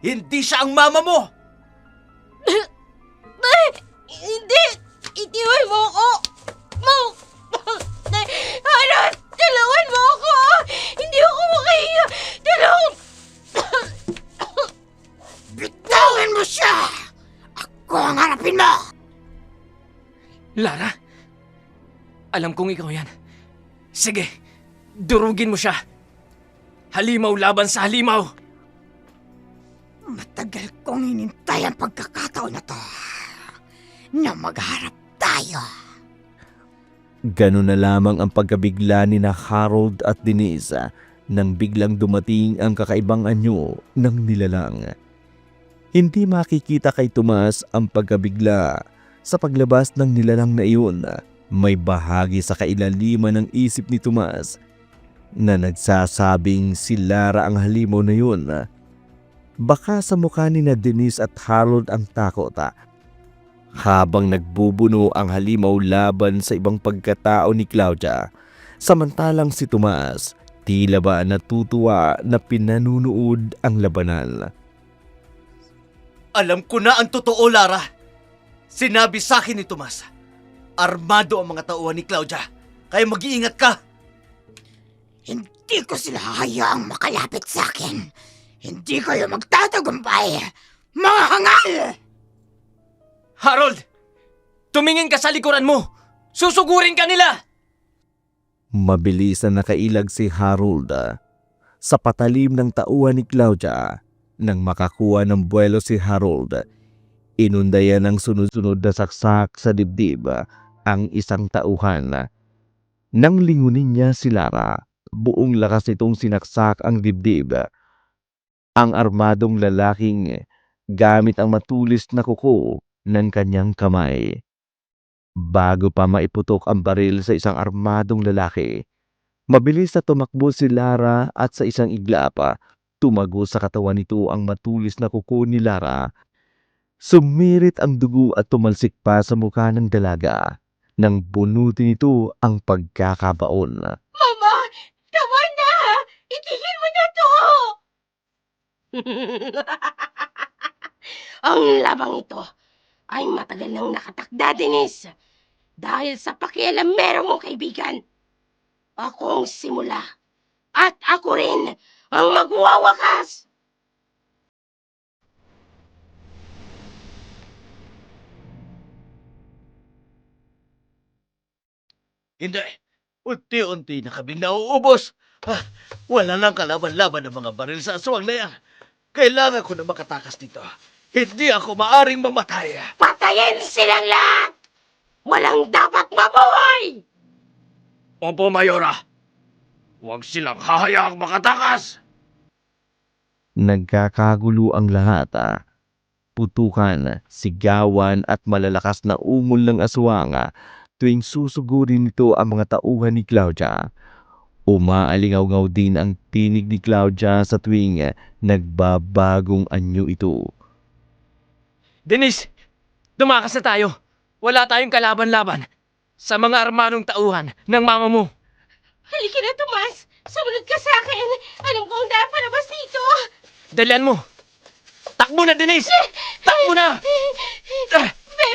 C: Hindi siya ang mama mo!
E: Hindi! Itiwan mo ako! Harold! Tulungan mo ako! Hindi ako makahinga! Tulong!
G: Bitawan mo siya! Ako ang harapin mo!
F: Lara? Alam kong ikaw yan. Sige, durugin mo siya. Halimaw laban sa halimaw.
G: Matagal kong hinintay ang pagkakataon na to na magharap tayo.
D: Ganun na lamang ang pagkabigla ni na Harold at Denise nang biglang dumating ang kakaibang anyo ng nilalang. Hindi makikita kay Tomas ang pagkabigla sa paglabas ng nilalang na iyon. May bahagi sa kailaliman ng isip ni Tomas na nagsasabing si Lara ang halimaw na yun. Baka sa mukha ni na Denise at Harold ang takot. Habang nagbubuno ang halimaw laban sa ibang pagkatao ni Claudia, samantalang si Tomas tila ba natutuwa na pinanunood ang labanan.
C: Alam ko na ang totoo, Lara. Sinabi sa akin ni Tomas, armado ang mga tauhan ni Claudia, kaya mag-iingat ka.
G: Hindi ko sila hayaang makalapit sa akin. Hindi kayo magtatagumpay, mga hangal!
F: Harold! Tumingin ka sa likuran mo! Susugurin ka nila!
D: Mabilis na nakailag si Harold sa patalim ng tauhan ni Claudia. Nang makakuha ng buwelo si Harold, inundayan ng sunod-sunod na saksak sa dibdib ang isang tauhan. Nang lingunin niya si Lara, buong lakas nitong sinaksak ang dibdib. Ang armadong lalaking gamit ang matulis na kuko ng kanyang kamay. Bago pa maiputok ang baril sa isang armadong lalaki, mabilis na tumakbo si Lara at sa isang iglap, tumago sa katawan nito ang matulis na kuko ni Lara. Sumirit ang dugo at tumalsik pa sa mukha ng dalaga. nang bunutin nito ang pagkakabaon.
E: Mama! Tama na! Itigil mo na to! Ang labang ito ay matagal nang nakatakda, Denise. Dahil sa pakialam meron mong kaibigan. Ako ang simula. At ako rin ang magwawakas.
C: Hindi. Unti-unti na kaming nauubos. Wala nang kalaban-laban ng mga baril sa aswang na yan. Kailangan ko na makatakas dito. Hindi ako maaring mamatay.
E: Patayin silang lahat! Walang dapat mabuhay!
F: Opo, Mayora. Huwag silang hahayaang makatakas.
D: Nagkakagulo ang lahat. Putukan, sigawan at malalakas na ungol ng aswang tuwing susugurin nito ang mga tauhan ni Claudia. Umaalingaw-ngaw din ang tinig ni Claudia sa tuwing nagbabagong anyo ito.
F: Denise, tumakas na tayo. Wala tayong kalaban-laban sa mga armanong tauhan ng mama mo.
E: Halika na, Tomas! Sumunod ka sa akin! Alam ko ang daan palabas dito!
F: Dalian mo. Takbo na, Denise! Takbo na!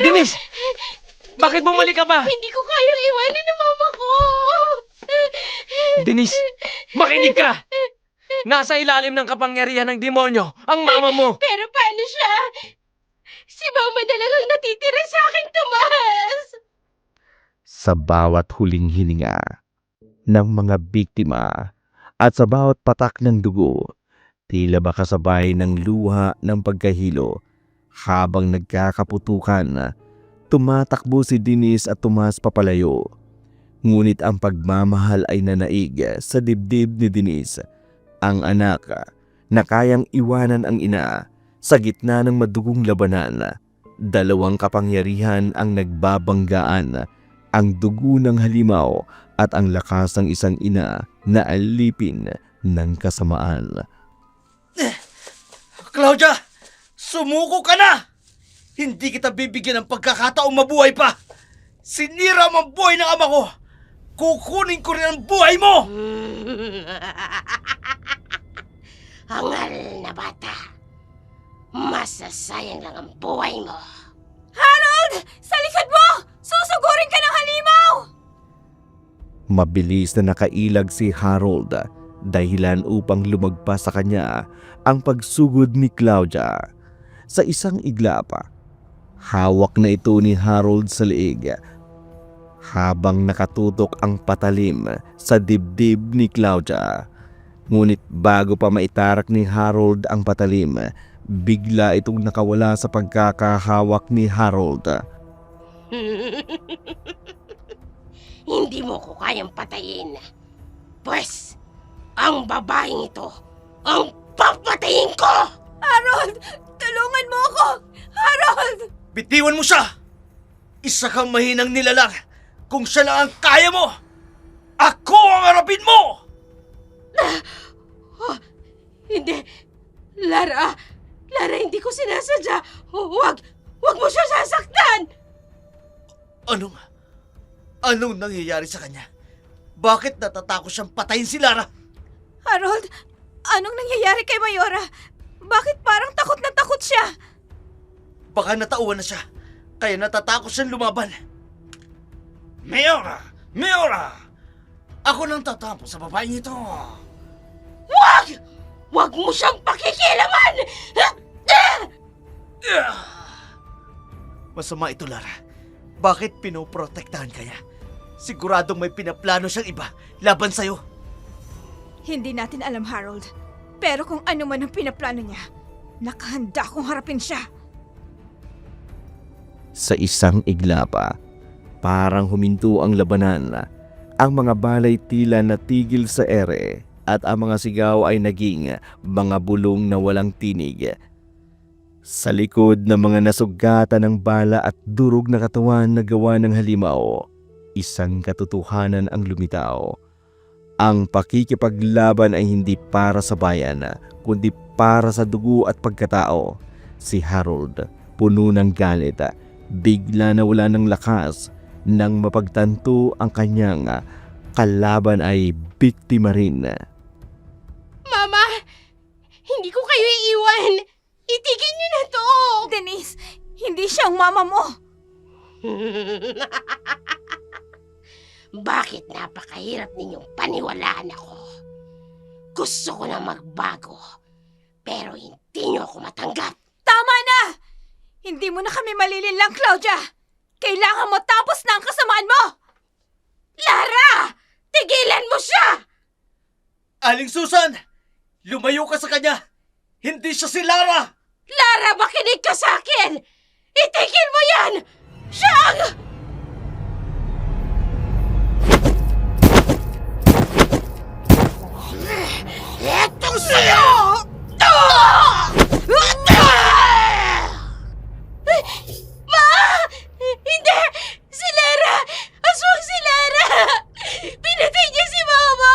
F: Denise! Bakit bumalik ka ba?
E: Hindi ko kayang iwanan ng mama ko!
F: Denise, makinig ka! Nasa ilalim ng kapangyarihan ng demonyo ang mama mo.
E: Pero paano siya? Si mama na lang ang natitira sa akin, Tomas!
D: Sa bawat huling hininga ng mga biktima at sa bawat patak ng dugo, tila ba kasabay ng luha ng pagkahilo. Habang nagkakaputukan, tumatakbo si Denise at Tomas papalayo. Ngunit ang pagmamahal ay nanaig sa dibdib ni Denise. Ang anak na kayang iwanan ang ina sa gitna ng madugong labanan. Dalawang kapangyarihan ang nagbabanggaan, ang dugo ng halimaw at ang lakas ng isang ina na alipin ng kasamaan.
C: Claudia! Sumuko ka na! Hindi kita bibigyan ng pagkakataong mabuhay pa! Sinira mo ang buhay ng ama ko! Kukunin ko rin ang buhay mo!
E: Hangal na bata. Masasayang lang ang buhay mo.
A: Harold! Sa likod mo! Susugurin ka ng halimaw!
D: Mabilis na nakailag si Harold, dahilan upang lumagpas sa kanya ang pagsugod ni Claudia. Sa isang iglap, hawak na ito ni Harold sa leeg, habang nakatutok ang patalim sa dibdib ni Claudia. Ngunit bago pa maitarak ni Harold ang patalim, bigla itong nakawala sa pagkakahawak ni Harold.
E: Hindi mo ko kayang patayin. Pwes, ang babaeng ito ang papatayin ko!
A: Harold! Tulungan mo ako! Harold!
C: Bitiwan mo siya! Isa kang mahinang nilalang. Kung siya lang ang kaya mo, ako ang harapin mo!
E: Hindi. Lara, hindi ko sinasadya. Huwag mo siya sasaktan!
C: Anong nangyayari sa kanya? Bakit natatakot siyang patayin si Lara?
A: Harold, anong nangyayari kay Mayora? Bakit parang takot na takot siya?
C: Baka natauhan na siya, kaya natatakot siyang lumaban. Mayora! Mayora! Ako nang tatampo sa babaeng ito.
E: Huwag! Huwag mo siyang pakikilaman!
C: Masama ito, Lara. Bakit pinoprotektahan kaya? Siguradong may pinaplano siyang iba laban sa'yo.
A: Hindi natin alam, Harold. Pero kung ano man ang pinaplano niya, nakahanda akong harapin siya.
D: Sa isang iglapa, parang huminto ang labanan. Ang mga balay tila natigil sa ere at ang mga sigaw ay naging mga bulong na walang tinig. Sa likod ng mga nasugatan ng bala at durog na katawan na gawa ng halimaw, isang katotohanan ang lumitaw. Ang pakikipaglaban ay hindi para sa bayan, kundi para sa dugo at pagkatao. Si Harold, puno ng galit, bigla nawala ng lakas. nang mapagtanto ang kanyang kalaban ay biktima rin.
E: Mama, hindi ko kayo iiwan. Itigil niyo na to.
A: Denise, hindi siya ang mama mo.
E: Bakit napakahirap ninyong paniwalaan ako? Gusto ko na magbago, pero hindi niyo ako matanggap.
A: Tama na! Hindi mo na kami malilinlang, Claudia! Kailangan mo tapos na ang kasamaan mo!
E: Lara! Tigilan mo siya!
C: Aling Susan! Lumayo ka sa kanya! Hindi siya si Lara!
E: Lara, makinig ka sa akin! Itigil mo yan! Siyang! Eto sa'yo! Ma! Hindi! Si Lara! Aswang si Lara! Pinatay niya si Mama!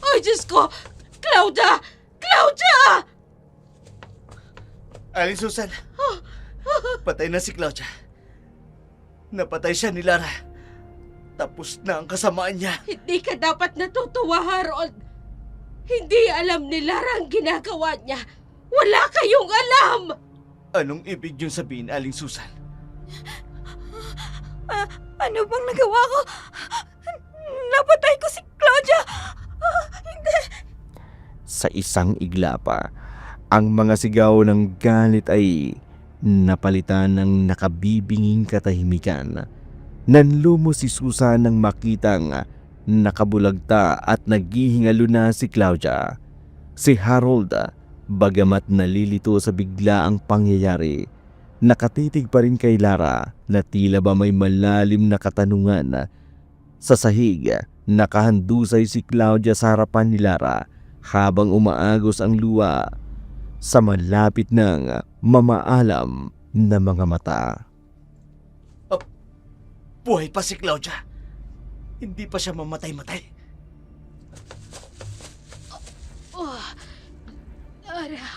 E: Ay, Diyos ko! Claudia! Claudia!
C: Aling Susan, patay na si Claudia. Napatay siya ni Lara. Tapos na ang kasamaan niya.
E: Hindi ka dapat natutuwa, Harold. Hindi alam ni Lara ang ginagawa niya. Wala kayong alam!
C: Anong ibig niyong sabihin, Aling Susan?
A: Ano bang nagawa ko? Napatay ko si Claudia! Hindi!
D: Sa isang igla pa, ang mga sigaw ng galit ay napalitan ng nakabibinging katahimikan. Nanlumo si Susan nang makitang nakabulagta at naghihingalo na si Claudia. Si Harold, bagamat nalilito sa biglaang pangyayari, nakatitig pa rin kay Lara na tila ba may malalim na katanungan. Sa sahig, nakahandusay si Claudia sa harapan ni Lara habang umaagos ang luha sa malapit ng mamaalam na mga mata.
C: Buhay pa si Claudia. Hindi pa siya mamatay-matay.
E: Lara...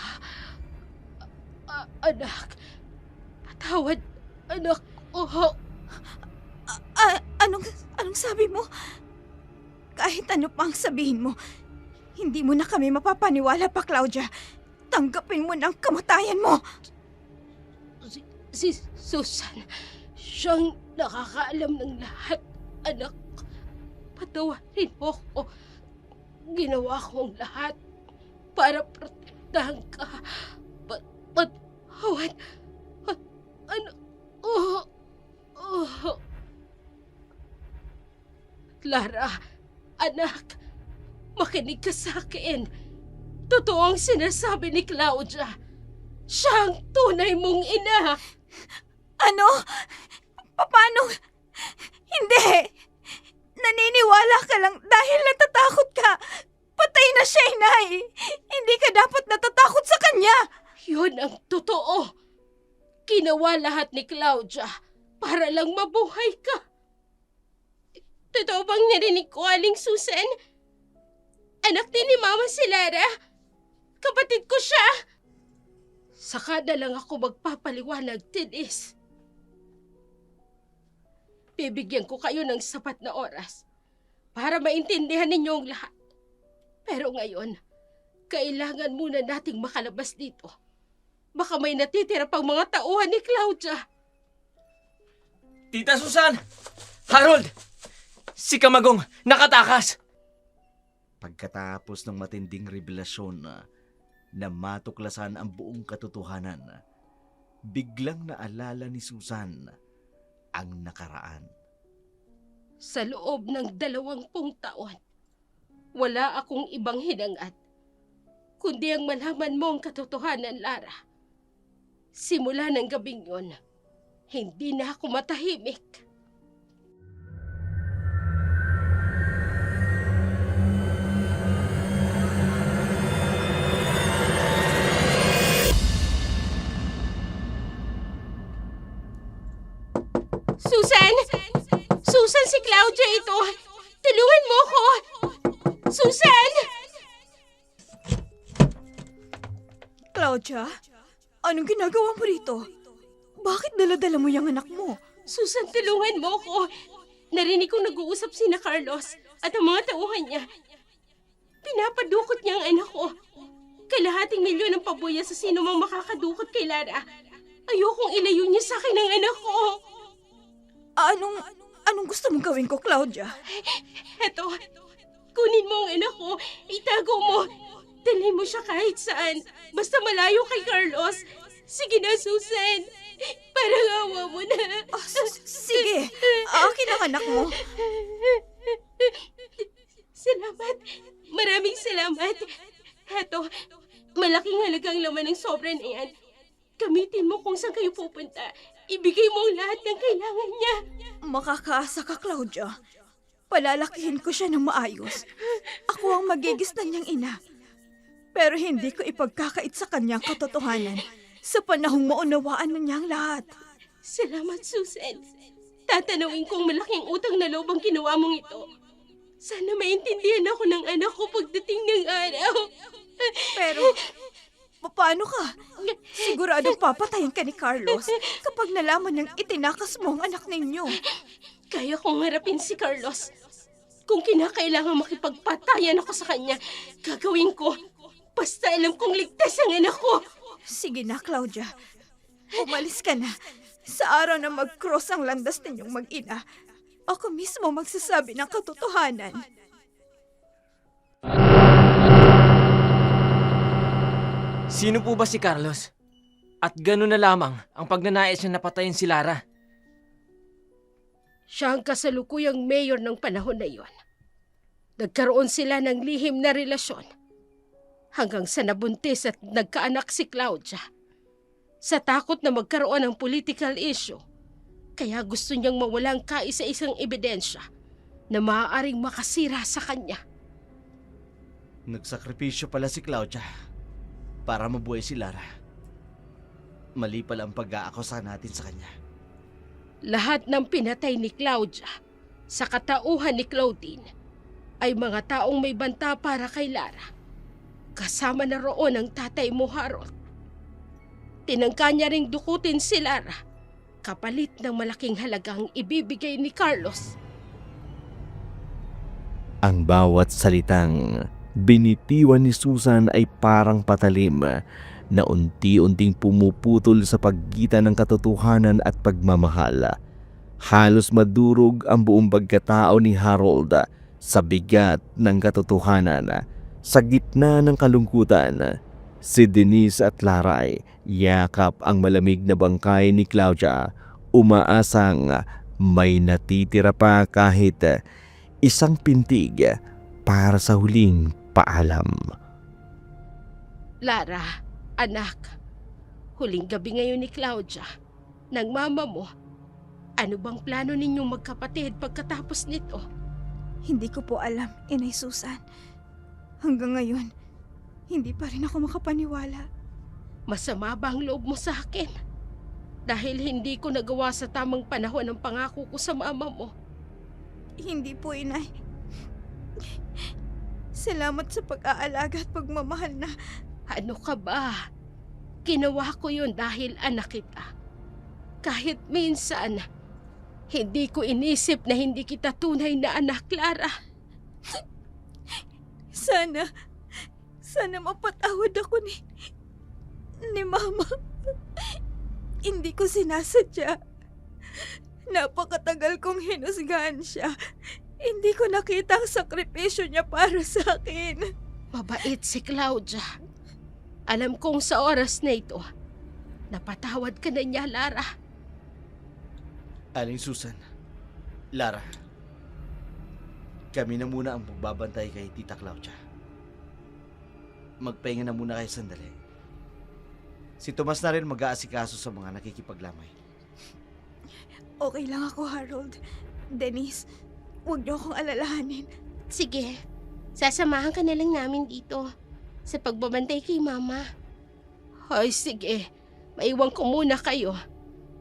E: anak... Patawad, anak...
A: Anong sabi mo? Kahit ano pang sabihin mo, hindi mo na kami mapapaniwala pa, Claudia. Tanggapin mo na ang kamatayan mo.
E: Si Susan, siyang nakakaalam ng lahat, anak. Patawarin mo ko. Ginawa ko ang lahat para protektahan ka. Patawad. Ano? Lara, anak, makinig ka sa akin. Totoo ang sinasabi ni Claudia. Siya ang tunay mong ina.
A: Ano? Paano? Hindi! Naniniwala ka lang dahil natatakot ka. Patay na siya, Inay. Hindi ka dapat natatakot sa kanya.
E: Yun ang totoo. Ginawa lahat ni Claudia para lang mabuhay ka. Totoo bang narinig ko, Aling Susan? Anak din ni Mama si Lara. Kapatid ko siya. Saka na lang ako magpapaliwanag, Denise. Bibigyan ko kayo ng sapat na oras para maintindihan ninyo ang lahat. Pero ngayon, kailangan muna nating makalabas dito. Baka may natitira pang mga tauhan ni Claudia.
F: Tita Susan! Harold! Si Kamagong nakatakas!
C: Pagkatapos ng matinding revelasyon na matuklasan ang buong katotohanan, biglang naalala ni Susan ang nakaraan.
E: Sa loob ng 20 taon, wala akong ibang hinangat, kundi ang malaman mo ang katotohanan, Lara. Simula ng gabing yon, hindi na ako matahimik. Susan! Susan, si Claudia ito! Tulungan mo ko! Susan!
A: Claudia, anong ginagawa mo rito? Bakit dala-dala mo yung anak mo?
E: Susan, tulungan mo ko. Narinig kong nag-uusap sina Carlos at ang mga tauhan niya. Pinapadukot niya ang anak ko. Kalahating milyon ang pabuya sa sino mang makakadukot kay Lara. Ayokong ilayo niya sa akin ang anak ko.
A: Anong gusto mong gawin ko, Claudia?
E: Eto, kunin mo ang anak ko, itago mo. Dalhin mo siya kahit saan. Basta malayo kay Carlos. Sige na, Susan. Parang awa mo na.
A: Sige, akin ang anak mo.
E: Salamat. Maraming salamat. Eto, malaking halagang laman ng sobra na yan. Gamitin mo kung saan kayo pupunta. Ibigay mo ang lahat ng kailangan niya.
A: Makakaasa ka, Claudia. Palalakihin ko siya ng maayos. Ako ang magigisnan niyang ina. Pero hindi ko ipagkakait sa kanyang katotohanan sa panahong maunawaan na niya ang lahat.
E: Salamat, Susan. Tatanawin kong malaking utang na loob ang ginawa mong ito. Sana maintindihan ako ng anak ko pagdating ng araw.
A: Pero, paano ka? Siguradong papatayin ka ni Carlos kapag nalaman niyang itinakas mo ang anak ninyo.
E: Kaya kong harapin si Carlos. Kung kinakailangan makipagpatayan ako sa kanya, gagawin ko. Basta alam kong ligtas ang anak ko.
A: Sige na, Claudia. Umalis ka na. Sa araw na mag-cross ang landas ninyong mag-ina, ako mismo magsasabi ng katotohanan.
F: Sino po ba si Carlos? At gano'n na lamang ang pagnanais niya napatayin si Lara.
E: Siya ang kasalukuyang mayor ng panahon na iyon. Nagkaroon sila ng lihim na relasyon. Hanggang sa nabuntis at nagkaanak si Claudia. Sa takot na magkaroon ng political issue, kaya gusto niyang mawala ang kaisa-isang ebidensya na maaaring makasira sa kanya.
C: Nagsakripisyo pala si Claudia para mabuhay si Lara. Mali pala ang pag-aakusa natin sa kanya.
E: Lahat ng pinatay ni Claudia sa katauhan ni Claudine ay mga taong may banta para kay Lara. Kasama na roon ang tatay mo, Harold. Tinangka niya ring dukutin si Lara kapalit ng malaking halagang ibibigay ni Carlos.
D: Ang bawat salitang binitiwan ni Susan ay parang patalim na unti-unting pumuputol sa pagitan ng katotohanan at pagmamahal. Halos madurog ang buong pagkatao ni Harold sa bigat ng katotohanan. Sa gitna ng kalungkutan, si Denise at Lara ay yakap ang malamig na bangkay ni Claudia, umaasang may natitira pa kahit isang pintig para sa huling paalam.
E: Lara, anak, huling gabi ngayon ni Claudia, ng mama mo. Ano bang plano ninyong magkapatid pagkatapos nito?
A: Hindi ko po alam, Inay Susan. Hanggang ngayon, hindi pa rin ako makapaniwala.
E: Masama ba ang loob mo sa akin? Dahil hindi ko nagawa sa tamang panahon ang pangako ko sa mama mo.
A: Hindi po, Inay. Salamat sa pag-aalaga at pagmamahal na...
E: Ano ka ba? Ginawa ko yun dahil anak kita. Kahit minsan, hindi ko inisip na hindi kita tunay na anak, Lara.
A: Sana mapatawad ako ni Mama. Hindi ko sinasadya. Napakatagal kong hinusgahan siya. Hindi ko nakita ang sakripisyo niya para sa akin.
E: Mabait si Claudia. Alam kong sa oras na ito, napatawad ka na niya, Lara.
C: Aling Susan, Lara, kami na muna ang magbabantay kay Tita Claudia. Magpahinga na muna kayo sandali. Si Tomas na rin mag-aasikaso sa mga nakikipaglamay.
A: Okay lang ako, Harold. Denise, huwag niyo akong alalahanin.
E: Sige, sasamahan ka na lang namin dito sa pagbabantay kay Mama. Hoy, sige. Maiwan ko muna kayo.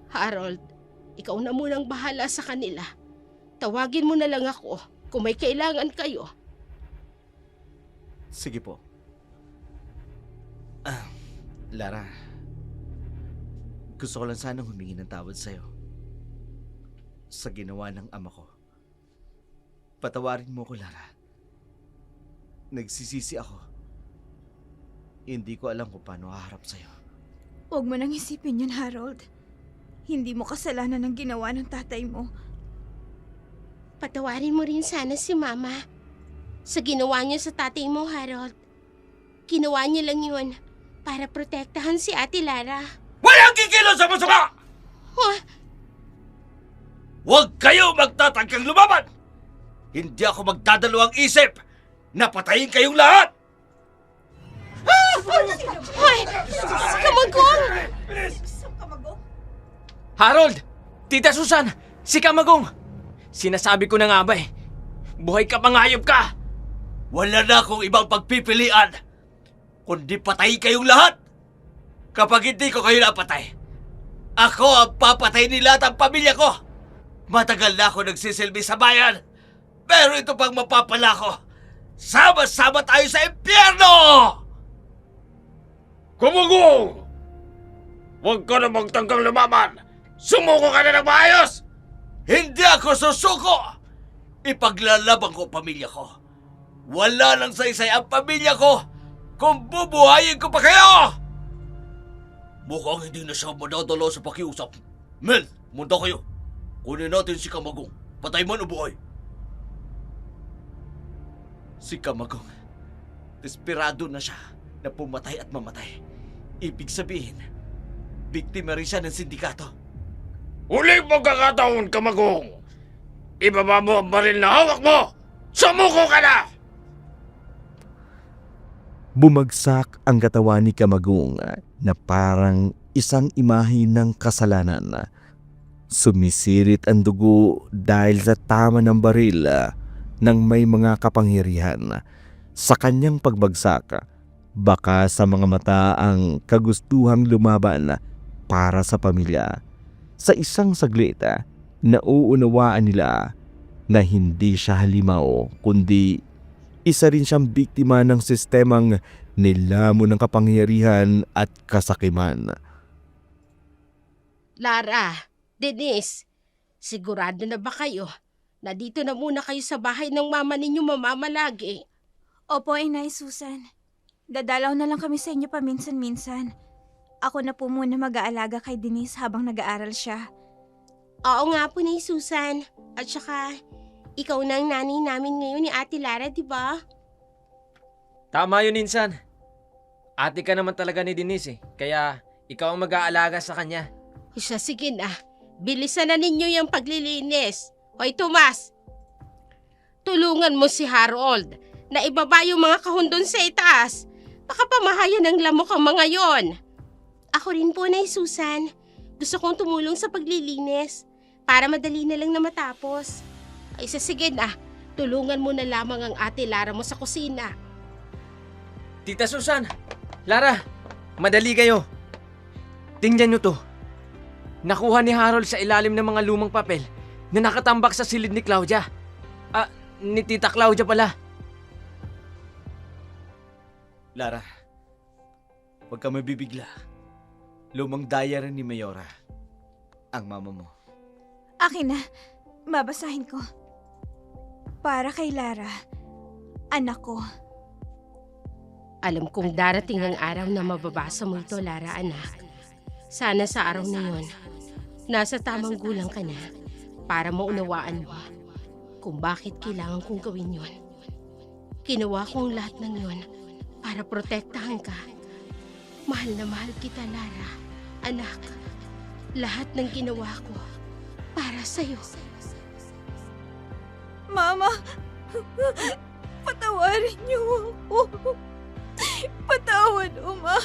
E: Harold, ikaw na munang bahala sa kanila. Tawagin mo na lang ako kung may kailangan kayo.
C: Sige po. Lara, gusto ko lang sanang humingi ng tawad sa'yo. sa ginawa ng ama ko. Patawarin mo ko, Lara. Nagsisisi ako. Hindi ko alam kung paano haharap sa'yo.
A: Huwag mo nang isipin yun, Harold. Hindi mo kasalanan ng ginawa ng tatay mo.
E: Patawarin mo rin sana si Mama sa ginawa niya sa tatay mo, Harold. Ginawa niya lang yun para protektahan si Ate Lara.
C: Walang kikilos sa masama!
E: Huh?
C: Huwag kayo magtatangkang lumaban! Hindi ako magdadalawang isip na patayin kayong lahat!
E: Hoy! Kamagong!
F: Harold! Tita Susan! Si Kamagong! Sinasabi ko na nga ba eh. Buhay ka, pangayop ka!
C: Wala na akong ibang pagpipilian, kundi patayin kayong lahat! Kapag hindi ko kayo napatay, ako ang papatay ni lahat ang pamilya ko! Matagal na ako nagsisilbi sa bayan, pero ito pang mapapala ko. Sama-sama tayo sa impyerno!
B: Kamagong! Huwag ka na magtanggang lumaban! Sumuko ka na ng maayos!
C: Hindi ako susuko! Ipaglalaban ko ang pamilya ko. Wala nang saysay ang pamilya ko kung bubuhayin ko pa kayo! Mukhang hindi na siya madadala sa pakiusap. Men, munta kayo. Kunin natin si Kamagong. Patay man o buhay. Si Kamagong, desperado na siya na pumatay at mamatay. Ibig sabihin, biktima rin siya ng sindikato.
B: Huling pagkakataon, Kamagong! Ibaba mo ang baril na hawak mo! Sumuko ka na!
D: Bumagsak ang katawan ni Kamagong na parang isang imahe ng kasalanan. Sumisirit ang dugo dahil sa tama ng baril ng may mga kapangyarihan. Sa kanyang pagbagsak, baka sa mga mata ang kagustuhang lumaban para sa pamilya. Sa isang saglit, nauunawaan nila na hindi siya halimaw, kundi isa rin siyang biktima ng sistemang nilamon ng kapangyarihan at kasakiman.
E: Lara, Denise, sigurado na ba kayo na dito na muna kayo sa bahay ng mama ninyo mamamalagi?
A: Opo, Inay Susan. Dadalaw na lang kami sa inyo paminsan-minsan. Ako na po muna mag-aalaga kay Denise habang nag-aaral siya.
E: Oo nga po ni Susan. At saka, ikaw na ang nanay namin ngayon ni Ate Lara, di ba?
F: Tama yun, Insan. Ate ka naman talaga ni Denise eh. Kaya ikaw ang mag-aalaga sa kanya.
E: Siya, sige na. Bilisan na ninyo yung paglilinis. Hoy, Tomas! Tulungan mo si Harold na ibaba yung mga kahon doon sa itaas. Baka pamahayan ng lamok ang mga yon. Ako rin po, Nay Susan. Gusto kong tumulong sa paglilinis para madali na lang na matapos. Ay, sige na. Tulungan mo na lamang ang Ate Lara mo sa kusina.
F: Tita Susan! Lara! Madali kayo. Tingnan nyo to. Nakuha ni Harold sa ilalim ng mga lumang papel na nakatambak sa silid ni Claudia. Ni Tita Claudia pala.
C: Lara, huwag ka mabibigla. Lumang diary ni Mayora ang mama mo.
A: Akin na. Babasahin ko. Para kay Lara, anak ko.
E: Alam kong darating ang araw na mababasa mo ito, Lara, anak. Sana sa araw na yon, nasa tamang gulang ka na para maunawaan mo kung bakit kailangan kong gawin yon. Ginawa kong lahat ng yon para protektahan ka. Mahal na mahal kita, Lara. Anak, lahat ng ginawa ko para sa'yo.
A: Mama, patawarin niyo ako. Patawad, Uma.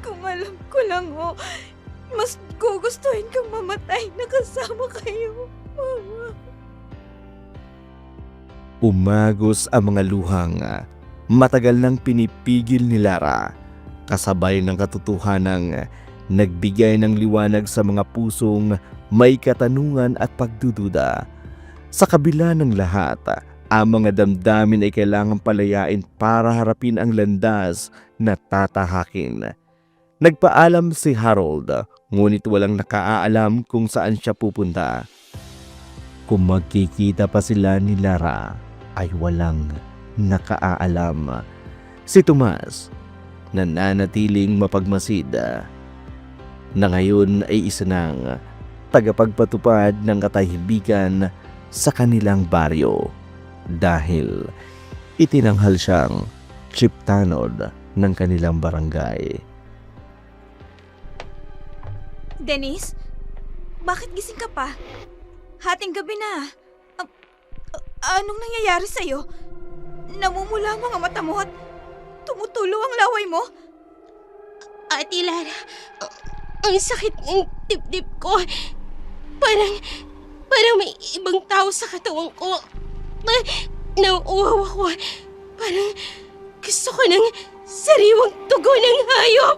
A: Kung alam ko lang, mas gugustuhin kang mamatay na kasama kayo, Mama.
D: Umagos ang mga luhang matagal nang pinipigil ni Lara, kasabay ng katotohanang nagbigay ng liwanag sa mga pusong may katanungan at pagdududa. Sa kabila ng lahat, ang mga damdamin ay kailangang palayain para harapin ang landas na tatahakin. Nagpaalam si Harold, ngunit walang nakaalam kung saan siya pupunta. Kung magkikita pa sila ni Lara ay walang nakaalam. Si Tomas, nananatiling mapagmasid, na ngayon ay isa ng tagapagpatupad ng katahimikan sa kanilang baryo dahil itinanghal siyang chief tanod ng kanilang barangay.
A: Dennis, bakit gising ka pa? Hating gabi na. Anong nangyayari sa'yo? Namumula ang mga mata mo at tumutulo ang laway mo?
E: Ate Lara, ang sakit ng dibdib ko. Parang may ibang tao sa katawan ko. Nauuhaw ako. Parang gusto ko ng sariwang tugo ng hayop.